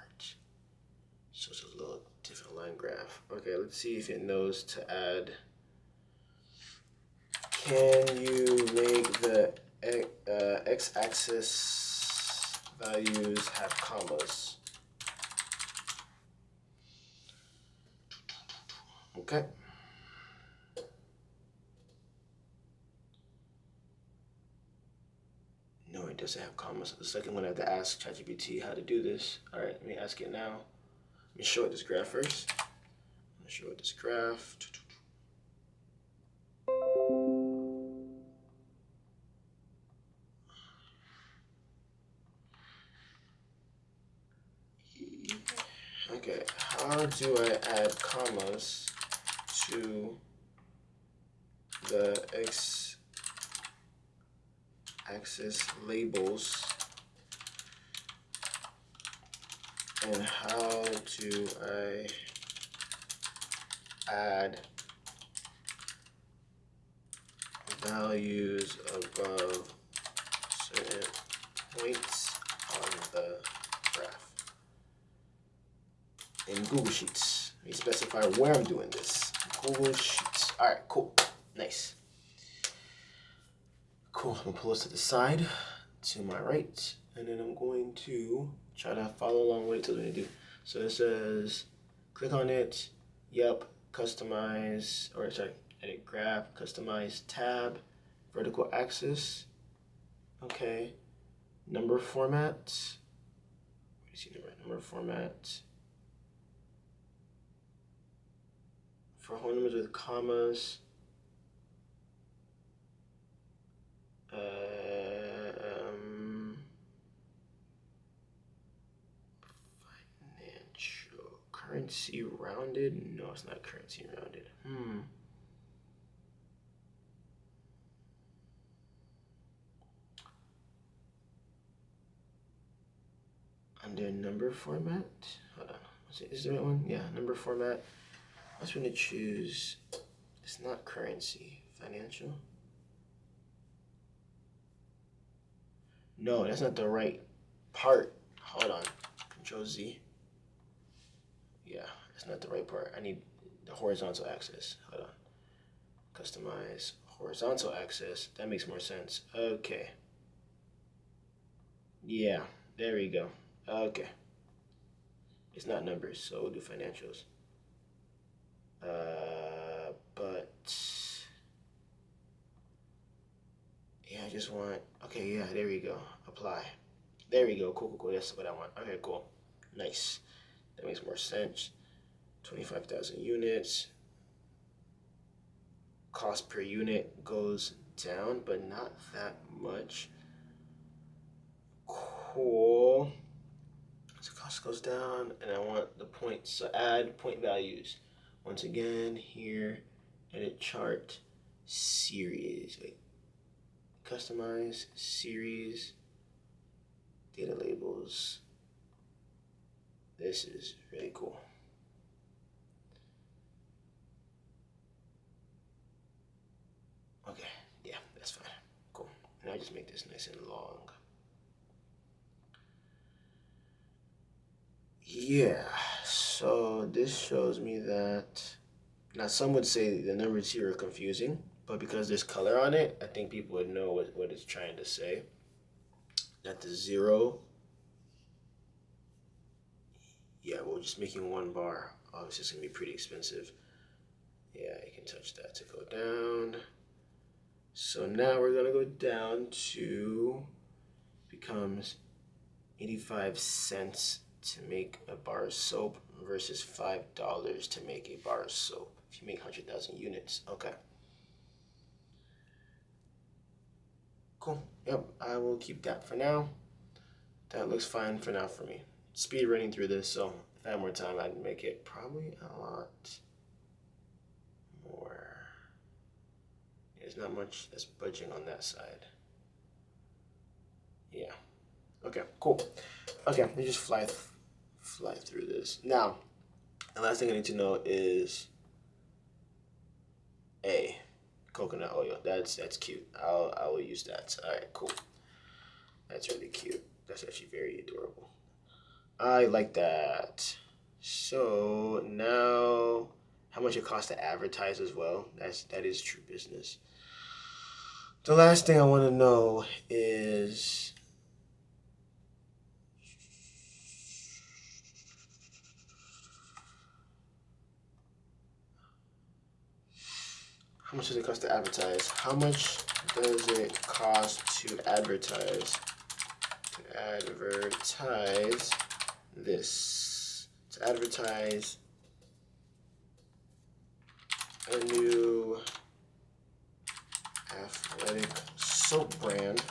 So it's a little different line graph. Okay, let's see if it knows to add. Can you make the x-axis values have commas. Okay. No, it doesn't have commas. The second one I have to ask ChatGPT how to do this. All right, let me ask it now. Let me show it this graph first. I'm gonna show it this graph. Okay, how do I add commas to the x-axis labels, and how do I add values above certain points on the graph in Google Sheets? Let me specify where I'm doing this. Google Sheets. All right, cool, nice. Cool, I'm gonna pull this to the side, to my right, and then I'm going to try to follow along what it tells me to do. So it says, click on it, yep, customize, or sorry, edit graph, customize tab, vertical axis, okay, number format, where do you see number format, for whole numbers with commas, financial currency rounded. No, it's not currency rounded. Under number format. Hold on. Is there one? Yeah, number format. I was going to choose. It's not currency. Financial. No, that's not the right part. Hold on. Control Z. Yeah, that's not the right part. I need the horizontal axis. Hold on. Customize horizontal axis. That makes more sense. Okay. Yeah, there we go. Okay. It's not numbers, so we'll do financials. But yeah, I just want, okay, yeah, there we go. Apply. There we go. Cool, cool, cool. That's what I want. Okay, cool. Nice. That makes more sense. 25,000 units. Cost per unit goes down, but not that much. Cool. So cost goes down, and I want the points. So add point values. Once again, here, edit chart, series. Wait. Customize, series, data labels. This is really cool. Okay, yeah, that's fine. Cool. Now I just make this nice and long. Yeah, so this shows me that, now some would say the numbers here are confusing, but because there's color on it, I think people would know what it's trying to say. That the 0, yeah, we're just making one bar. Obviously it's gonna be pretty expensive. Yeah, you can touch that to go down. So now we're gonna go down to, becomes 85 cents to make a bar of soap versus $5 to make a bar of soap if you make 100,000 units. Okay. Cool. Yep, I will keep that for now. That looks fine for now for me. Speed running through this, so if I had more time, I'd make it probably a lot more. There's not much that's budging on that side. Yeah. Okay, cool. Okay, let me just fly through this. Now, the last thing I need to know is coconut oil. That's cute. I will use that. All right, cool. That's really cute. That's actually very adorable. I like that. So now, how much it costs to advertise as well? That is true business. The last thing I want to know is how much does it cost to advertise? How much does it cost to advertise? To advertise this. To advertise a new athletic soap brand.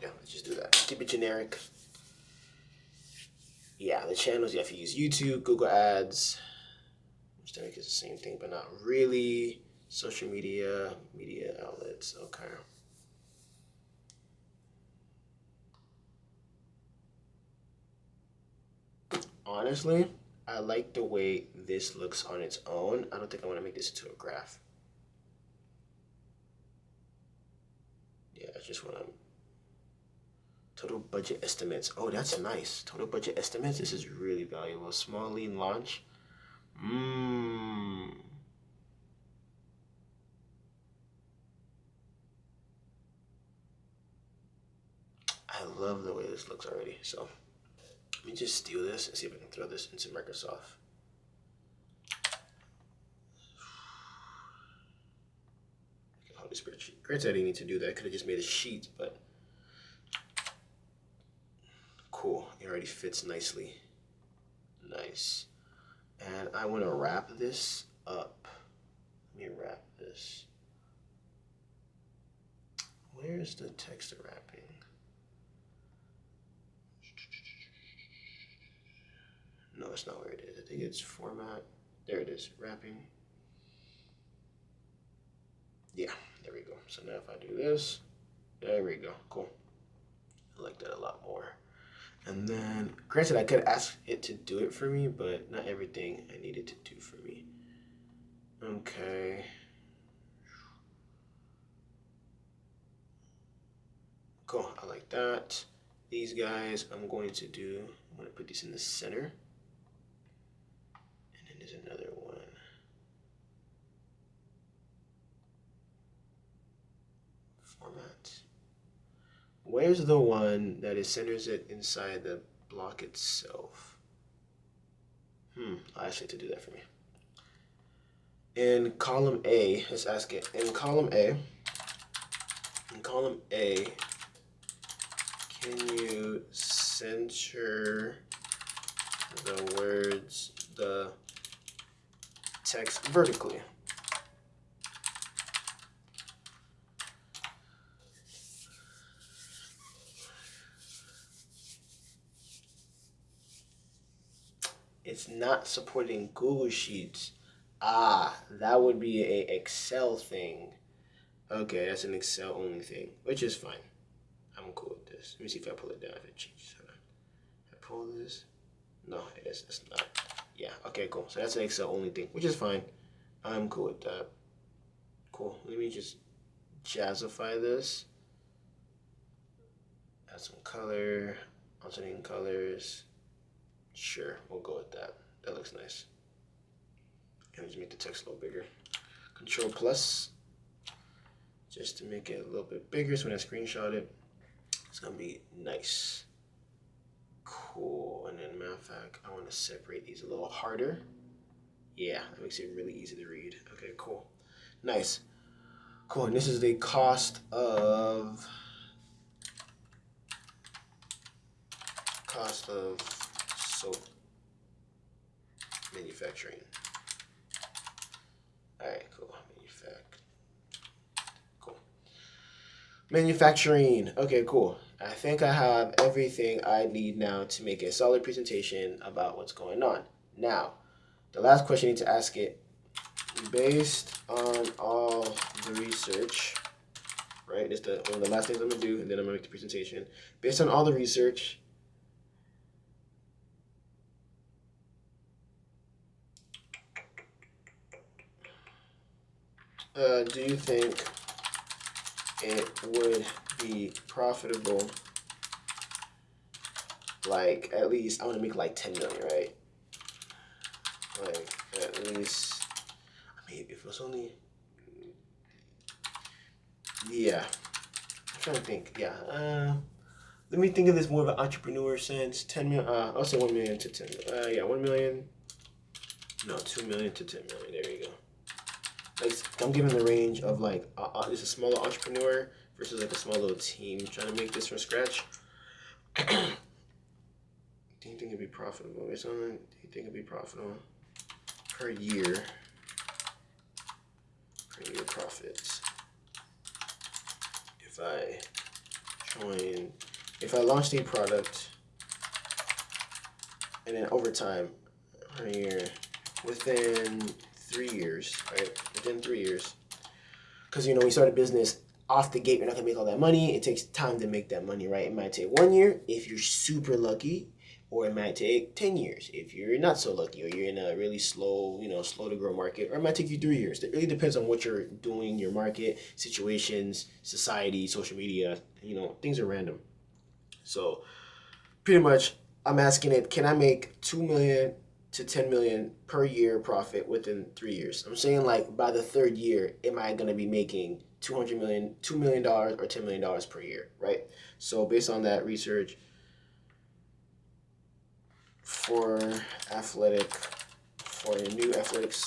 Yeah, let's just do that. Keep it generic. Yeah, the channels, you have to use YouTube, Google Ads, which I think is the same thing, but not really. Social media, media outlets, okay. Honestly, I like the way this looks on its own. I don't think I want to make this into a graph. Yeah, I just want to. Total budget estimates. Oh, that's nice. Total budget estimates. This is really valuable. Small lean launch. Mmm. I love the way this looks already. So let me just steal this and see if I can throw this into Microsoft. Holy spreadsheet. Granted, I didn't need to do that. I could have just made a sheet, but cool. It already fits nicely. Nice. And I want to wrap this up. Let me wrap this. Where's the text wrapping? No, it's not where it is. I think it's format. There it is. Wrapping. Yeah, there we go. So now if I do this, there we go. Cool. I like that a lot more. And then, granted, I could ask it to do it for me, but not everything I need it to do for me. Okay. Cool, I like that. These guys, I'm going to put these in the center. And then there's another one. Format. Where's the one that it centers it inside the block itself? I'll ask it to do that for me. In column A, let's ask it. In column A, can you center the words, the text vertically? It's not supporting Google Sheets. Ah, that would be a Excel thing. Okay, that's an Excel only thing, which is fine. I'm cool with this. Let me see if I pull it down, if it changes. Hold on. I pull this. No, it's not. Yeah, okay, cool. So that's an Excel only thing, which is fine. I'm cool with that. Cool. Let me just jazzify this. Add some color, alternating colors. Sure, we'll go with that. That looks nice. And just make the text a little bigger. Control plus, just to make it a little bit bigger. So when I screenshot it, it's gonna be nice. Cool. And then matter of fact, I want to separate these a little harder. Yeah, that makes it really easy to read. Okay, cool. Nice. Cool. And this is the cost of soap manufacturing. All right, cool. Manufacturing. Okay, cool. I think I have everything I need now to make a solid presentation about what's going on. Now, the last question I need to ask it, based on all the research, right? It's one of the last things I'm gonna do, and then I'm gonna make the presentation. Based on all the research, do you think it would be profitable? Like, at least I want to make like 10 million, right? Like, at least, I mean, if it was only, Yeah, I'm trying to think. Yeah. Let me think of this more of an entrepreneur sense. 10 million. I'll say 1 million to 10. Yeah, 1 million. No, 2 million to 10 million. There you go. Like I'm giving the range of like this a smaller entrepreneur versus like a small little team trying to make this from scratch. Do you think it'd be profitable? Do you think it'd be profitable per year? Per year profits. If I launched a product and then over time per year within 3 years, right? Within 3 years, because when you start a business off the gate, you're not gonna make all that money. It takes time to make that money, right? It might take 1 year if you're super lucky, or it might take 10 years if you're not so lucky, or you're in a really slow, slow to grow market, or it might take you 3 years. It really depends on what you're doing, your market, situations, society, social media. Things are random. So pretty much, I'm asking it, can I make 2 million to 10 million per year profit within 3 years? I'm saying like by the third year, am I gonna be making $2 million or $10 million per year, right? So based on that research, for a new athletic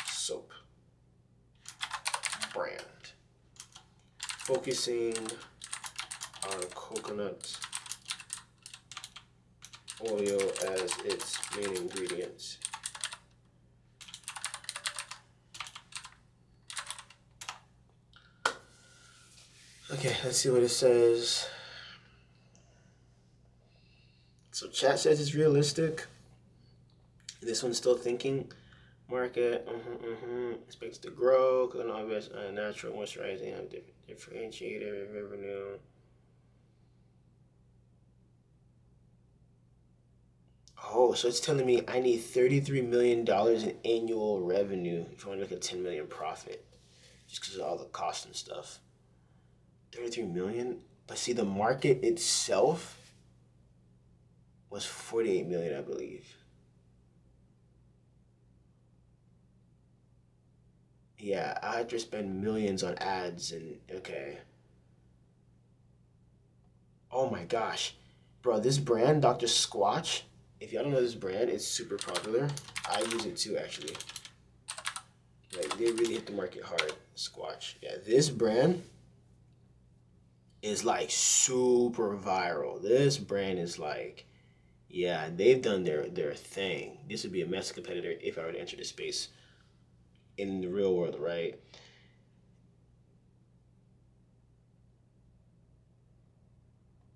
soap brand, focusing on coconut oil as its main ingredients. Okay, let's see what it says. So chat says it's realistic. This one's still thinking. Market, expects to grow. Coconut oil, natural moisturizing, differentiated revenue. Oh, so it's telling me I need $33 million in annual revenue if I want to make a 10 million profit, just because of all the cost and stuff. 33 million, but see, the market itself was 48 million, I believe. Yeah, I had to spend millions on ads and okay. Oh my gosh, bro, this brand, Dr. Squatch. If y'all don't know this brand, it's super popular. I use it too, actually. Like, they really hit the market hard. Squatch. Yeah, this brand is like super viral. This brand is like, yeah, they've done their thing. This would be a massive competitor if I were to enter this space in the real world, right?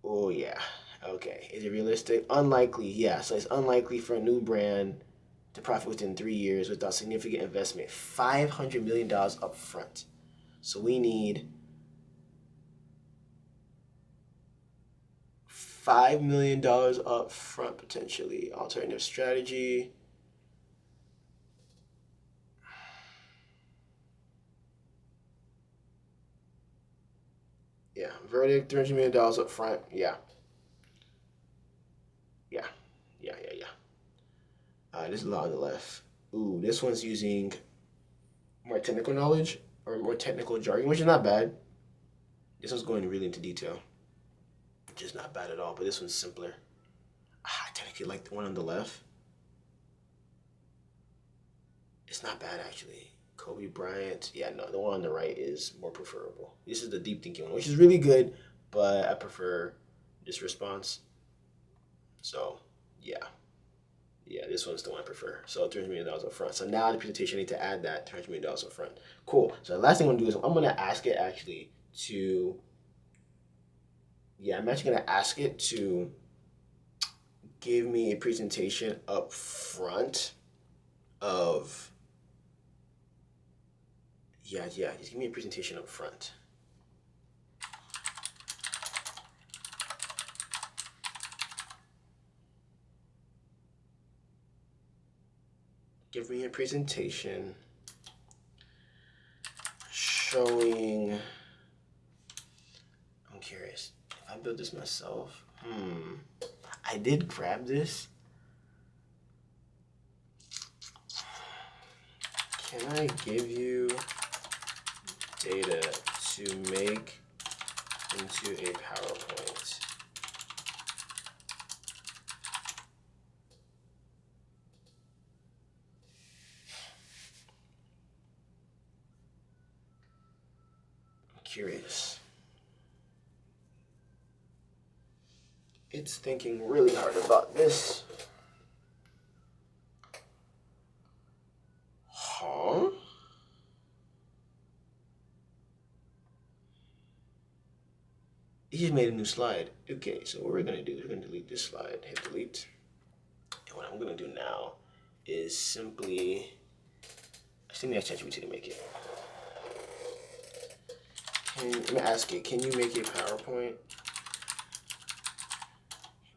Oh yeah. Okay. Is it realistic? Unlikely. Yeah. So it's unlikely for a new brand to profit within 3 years without significant investment. $500 million up front. So we need $5 million up front potentially. Alternative strategy. Yeah. Verdict, $300 million up front. Yeah. Yeah. Yeah. Yeah. Yeah. This is a lot on the left. Ooh, this one's using more technical knowledge or more technical jargon, which is not bad. This one's going really into detail, which is not bad at all, but this one's simpler. I technically like the one on the left. It's not bad, actually. Kobe Bryant. Yeah, no, the one on the right is more preferable. This is the deep thinking one, which is really good, but I prefer this response. So, yeah. Yeah, this one's the one I prefer. So $300 million up front. So now the presentation, I need to add that $300 million up front. Cool. So the last thing I'm going to do is I'm going to ask it actually to, I'm actually going to ask it to give me a presentation up front of, just give me a presentation up front. Give me a presentation showing, I'm curious, if I built this myself, I did grab this. Can I give you data to make into a PowerPoint? I'm curious. It's thinking really hard about this. Huh? He just made a new slide. Okay, so what we're gonna do is we're gonna delete this slide, hit delete. And what I'm gonna do now is simply, I still need ChatGPT to make it. I'm gonna ask it, can you make a PowerPoint?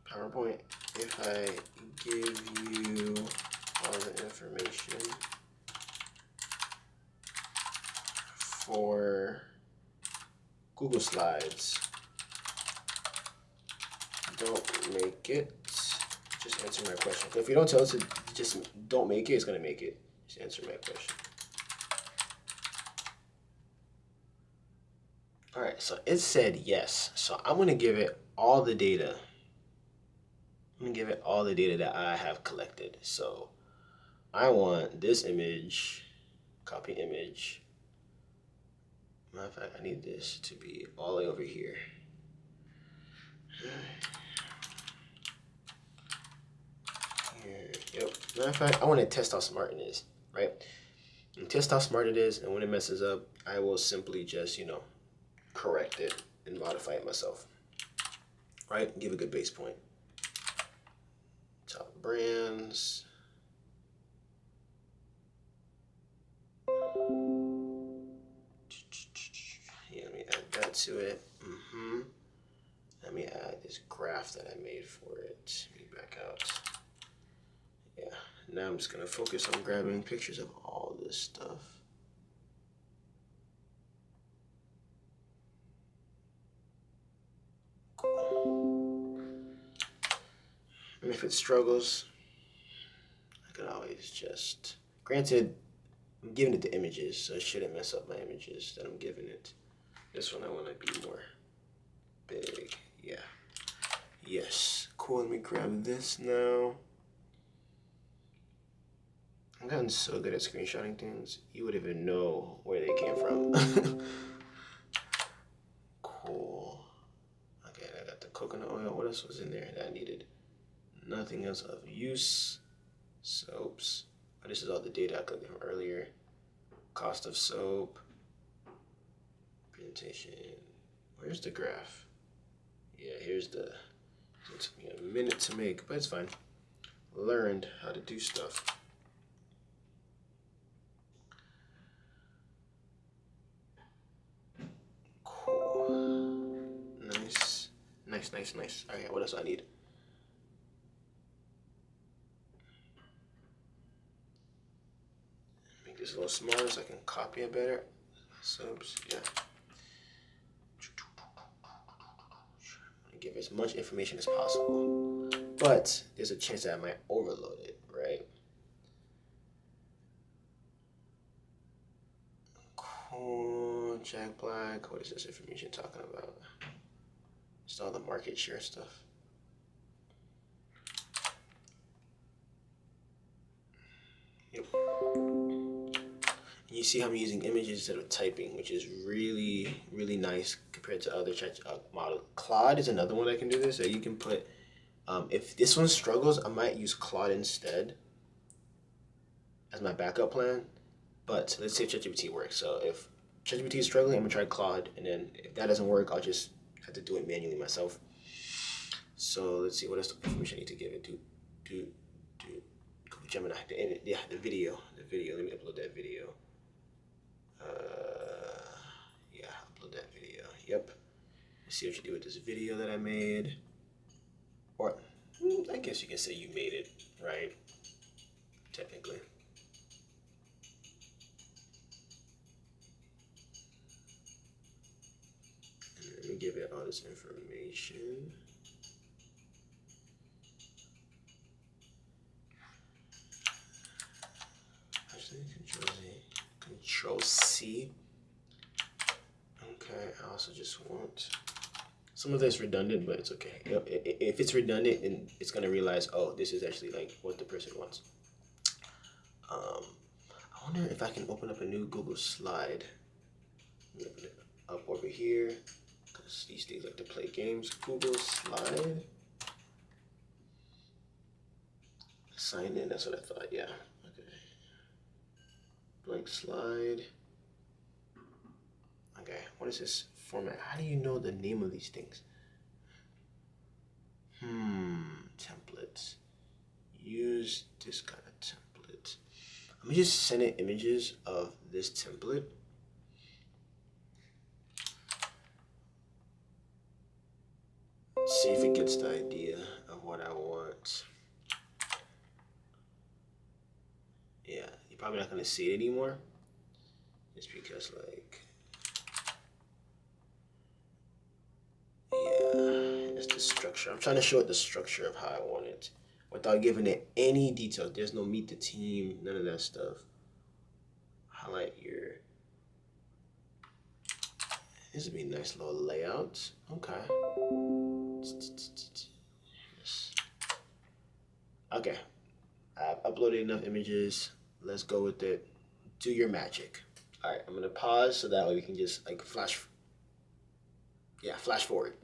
PowerPoint, if I give you all the information for Google Slides, don't make it, just answer my question. If you don't tell it to just don't make it, it's gonna make it. Just answer my question. All right, so it said yes. So I'm gonna give it all the data. I'm gonna give it all the data that I have collected. So I want this image, copy image. Matter of fact, I need this to be all the way over here. Here, yep. Matter of fact, I want to test how smart it is, right? And test how smart it is, and when it messes up, I will simply just, correct it and modify it myself, right? Give a good base point. Top brands. Yeah, let me add that to it. Let me add this graph that I made for it. Let me back out. Yeah, now I'm just gonna focus on grabbing pictures of all this stuff. And if it struggles, I can always just, granted, I'm giving it the images, so it shouldn't mess up my images that I'm giving it. This one I want to be more big. Yeah. Yes. Cool. Let me grab this now. I've gotten so good at screenshotting things, you would even know where they came from. Cool. Okay, I got the coconut oil. What else was in there that I needed? Nothing else of use. Soaps. Oh, this is all the data I collected from earlier. Cost of soap. Presentation. Where's the graph? Yeah, here's the. It took me a minute to make, but it's fine. Learned how to do stuff. Cool. Nice. Nice. Okay, what else I need? Make this a little smaller so I can copy it better. Subs, yeah. Give as much information as possible, but there's a chance that I might overload it, right? Cool. Jack Black. What is this information talking about? It's all the market share stuff. Yep. You see how I'm using images instead of typing, which is really, really nice compared to other chat models. Claude is another one that can do this. So you can put, if this one struggles, I might use Claude instead as my backup plan. But let's say ChatGPT works. So if ChatGPT is struggling, I'm gonna try Claude, and then if that doesn't work, I'll just have to do it manually myself. So let's see what else information I need to give it. Do Gemini. The video. Let me upload that video. Yeah, upload that video. Yep. Let's see what you do with this video that I made. Or, I guess you can say you made it, right? Technically. And let me give it all this information. Actually, Control Z. Control C. Okay, I also just want, some of this redundant, but it's okay. If it's redundant, and it's gonna realize, oh, this is actually like what the person wants. I wonder if I can open up a new Google slide. Open it up over here, because these things like to play games. Google slide. Sign in, that's what I thought, yeah. Okay. Blank slide. Okay, what is this format? How do you know the name of these things? Templates. Use this kind of template. Let me just send it images of this template. See if it gets the idea of what I want. Yeah, you're probably not gonna see it anymore. Just because like, yeah, it's the structure. I'm trying to show it the structure of how I want it without giving it any details. There's no meet the team, none of that stuff. Highlight your, this would be a nice little layout. Okay. Yes. Okay. I've uploaded enough images. Let's go with it. Do your magic. All right, I'm gonna pause so that way we can just like flash forward.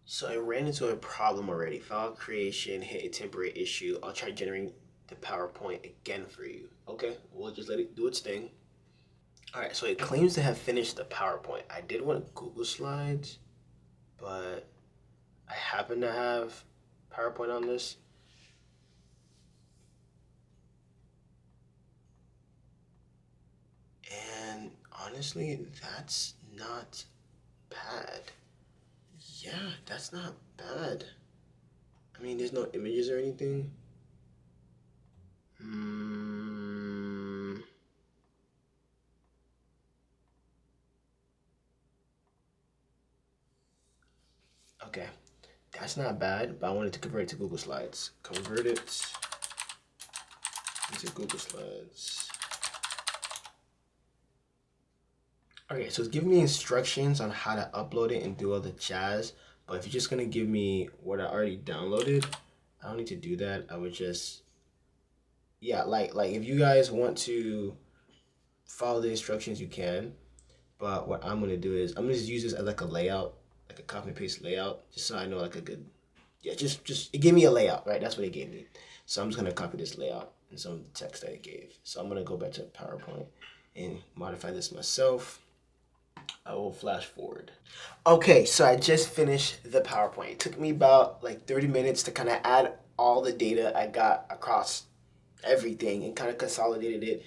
So I ran into a problem already. File creation hit a temporary issue. I'll try generating the PowerPoint again for you. Okay, we'll just let it do its thing. All right, so it claims to have finished the PowerPoint. I did want Google Slides, but I happen to have PowerPoint on this. And honestly, that's not bad. Yeah, that's not bad. I mean, there's no images or anything. Okay, that's not bad, but I wanted to convert it to Google Slides. Convert it into Google Slides. Okay, so it's giving me instructions on how to upload it and do all the jazz. But if you're just gonna give me what I already downloaded, I don't need to do that. I would just, yeah, like if you guys want to follow the instructions, you can. But what I'm gonna do is I'm gonna just use this as like a layout, like a copy and paste layout, just so I know like a good, yeah, just it gave me a layout, right? That's what it gave me. So I'm just gonna copy this layout and some of the text that it gave. So I'm gonna go back to PowerPoint and modify this myself. I will flash forward. Okay, so I just finished the PowerPoint. It took me about like 30 minutes to kind of add all the data I got across everything and kind of consolidated it,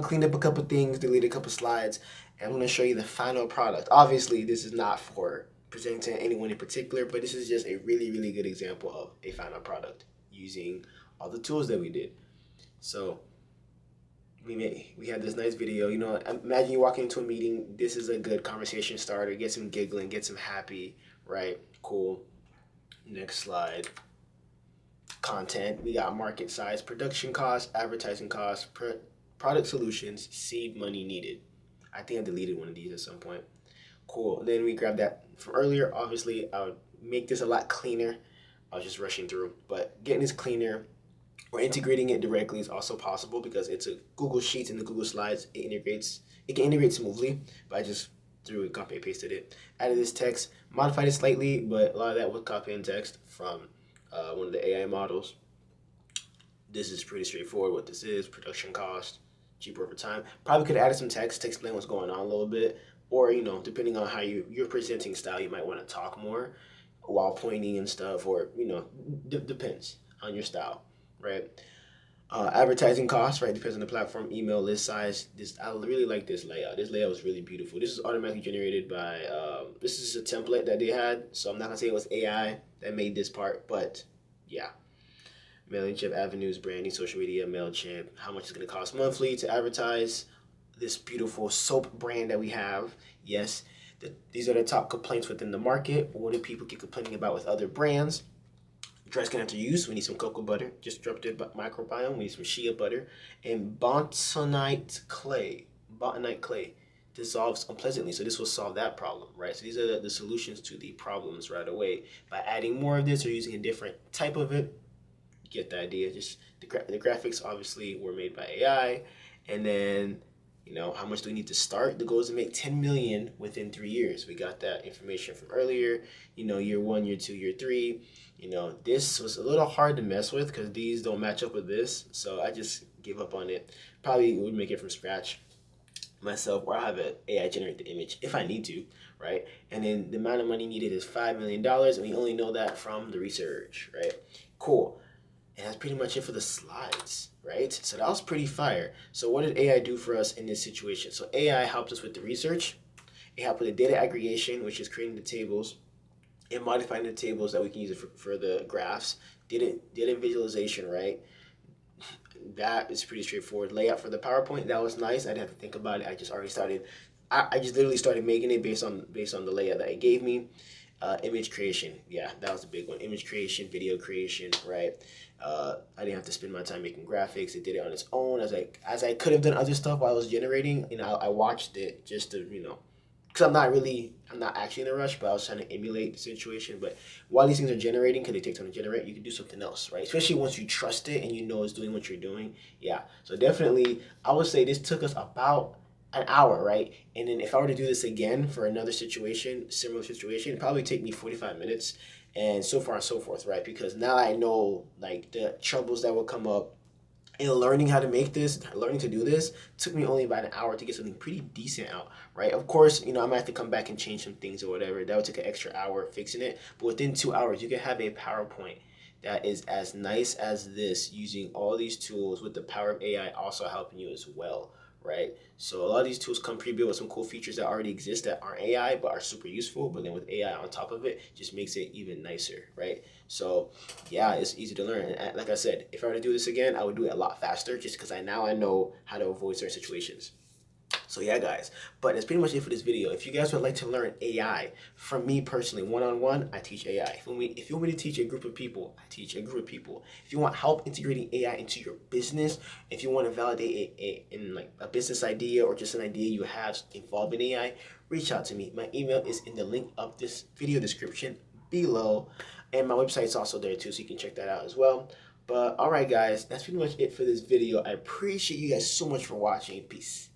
cleaned up a couple things, deleted a couple slides, and I'm going to show you the final product. Obviously, this is not for presenting to anyone in particular, but this is just a really, really good example of a final product using all the tools that we did. So we had this nice video. Imagine you walking into a meeting. This is a good conversation starter. Get some giggling, get some happy, right? Cool. Next slide. Content. We got market size, production costs, advertising costs, product solutions, seed money needed. I think I deleted one of these at some point. Cool. Then we grabbed that from earlier. Obviously, I would make this a lot cleaner. I was just rushing through, but getting this cleaner or integrating it directly is also possible because it's a Google Sheets and the Google Slides. It can integrate smoothly, but I just threw it, copy and pasted it. Added this text, modified it slightly, but a lot of that was copy and text from one of the AI models. This is pretty straightforward what this is. Production cost, cheaper over time. Probably could have added some text to explain what's going on a little bit. Or, depending on how your presenting style, you might want to talk more while pointing and stuff. Or, depends on your style, right? Advertising costs, right? Depends on the platform, email, list size. I really like this layout. This layout was really beautiful. This is automatically generated by, this is a template that they had. So I'm not going to say it was AI that made this part, but yeah. MailChimp, avenues, branding, social media, MailChimp, how much it's going to cost monthly to advertise this beautiful soap brand that we have. Yes, these are the top complaints within the market. What do people keep complaining about with other brands? Dry skin after use, we need some cocoa butter, disrupted microbiome, we need some shea butter, and bentonite clay. bentonite clay dissolves unpleasantly. So this will solve that problem, right? So these are the solutions to the problems right away. By adding more of this or using a different type of it, you get the idea. Just the graphics obviously were made by AI. And then, how much do we need to start? The goal is to make 10 million within 3 years. We got that information from earlier, year 1, year 2, year 3. This was a little hard to mess with because these don't match up with this. So I just gave up on it. Probably would make it from scratch myself, or I'll have an AI generate the image if I need to, right? And then the amount of money needed is $5 million, and we only know that from the research, right? Cool. And that's pretty much it for the slides, right? So that was pretty fire. So what did AI do for us in this situation? So AI helped us with the research. It helped with the data aggregation, which is creating the tables and modifying the tables that we can use for the graphs. Data visualization, right? That is pretty straightforward. Layout for the PowerPoint, that was nice. I didn't have to think about it. I just already started. I just literally started making it based on the layout that it gave me. Image creation, yeah, that was a big one. Image creation, video creation, right? I didn't have to spend my time making graphics. It did it on its own. As I could have done other stuff while I was generating. I watched it just to because I'm not actually in a rush, but I was trying to emulate the situation. But while these things are generating, because they take time to generate, you can do something else, right? Especially once you trust it and it's doing what you're doing. Yeah. So definitely, I would say this took us about an hour, right? And then if I were to do this again for another situation, similar situation, it'd probably take me 45 minutes and so far and so forth, right? Because now I know like the troubles that will come up. And learning how to make this, learning to do this, took me only about an hour to get something pretty decent out, right? Of course, I might have to come back and change some things or whatever. That would take an extra hour fixing it. But within 2 hours, you can have a PowerPoint that is as nice as this using all these tools with the power of AI also helping you as well, right? So a lot of these tools come pre-built with some cool features that already exist that aren't AI but are super useful. But then with AI on top of it, just makes it even nicer, right? So yeah, it's easy to learn. And like I said, if I were to do this again, I would do it a lot faster just because I know how to avoid certain situations. So yeah, guys, but that's pretty much it for this video. If you guys would like to learn AI from me personally, one-on-one, I teach AI. If you want me to teach a group of people, I teach a group of people. If you want help integrating AI into your business, if you want to validate a business idea or just an idea you have involved in AI, reach out to me. My email is in the link of this video description below, and my website's also there too, so you can check that out as well. But all right, guys, that's pretty much it for this video. I appreciate you guys so much for watching. Peace.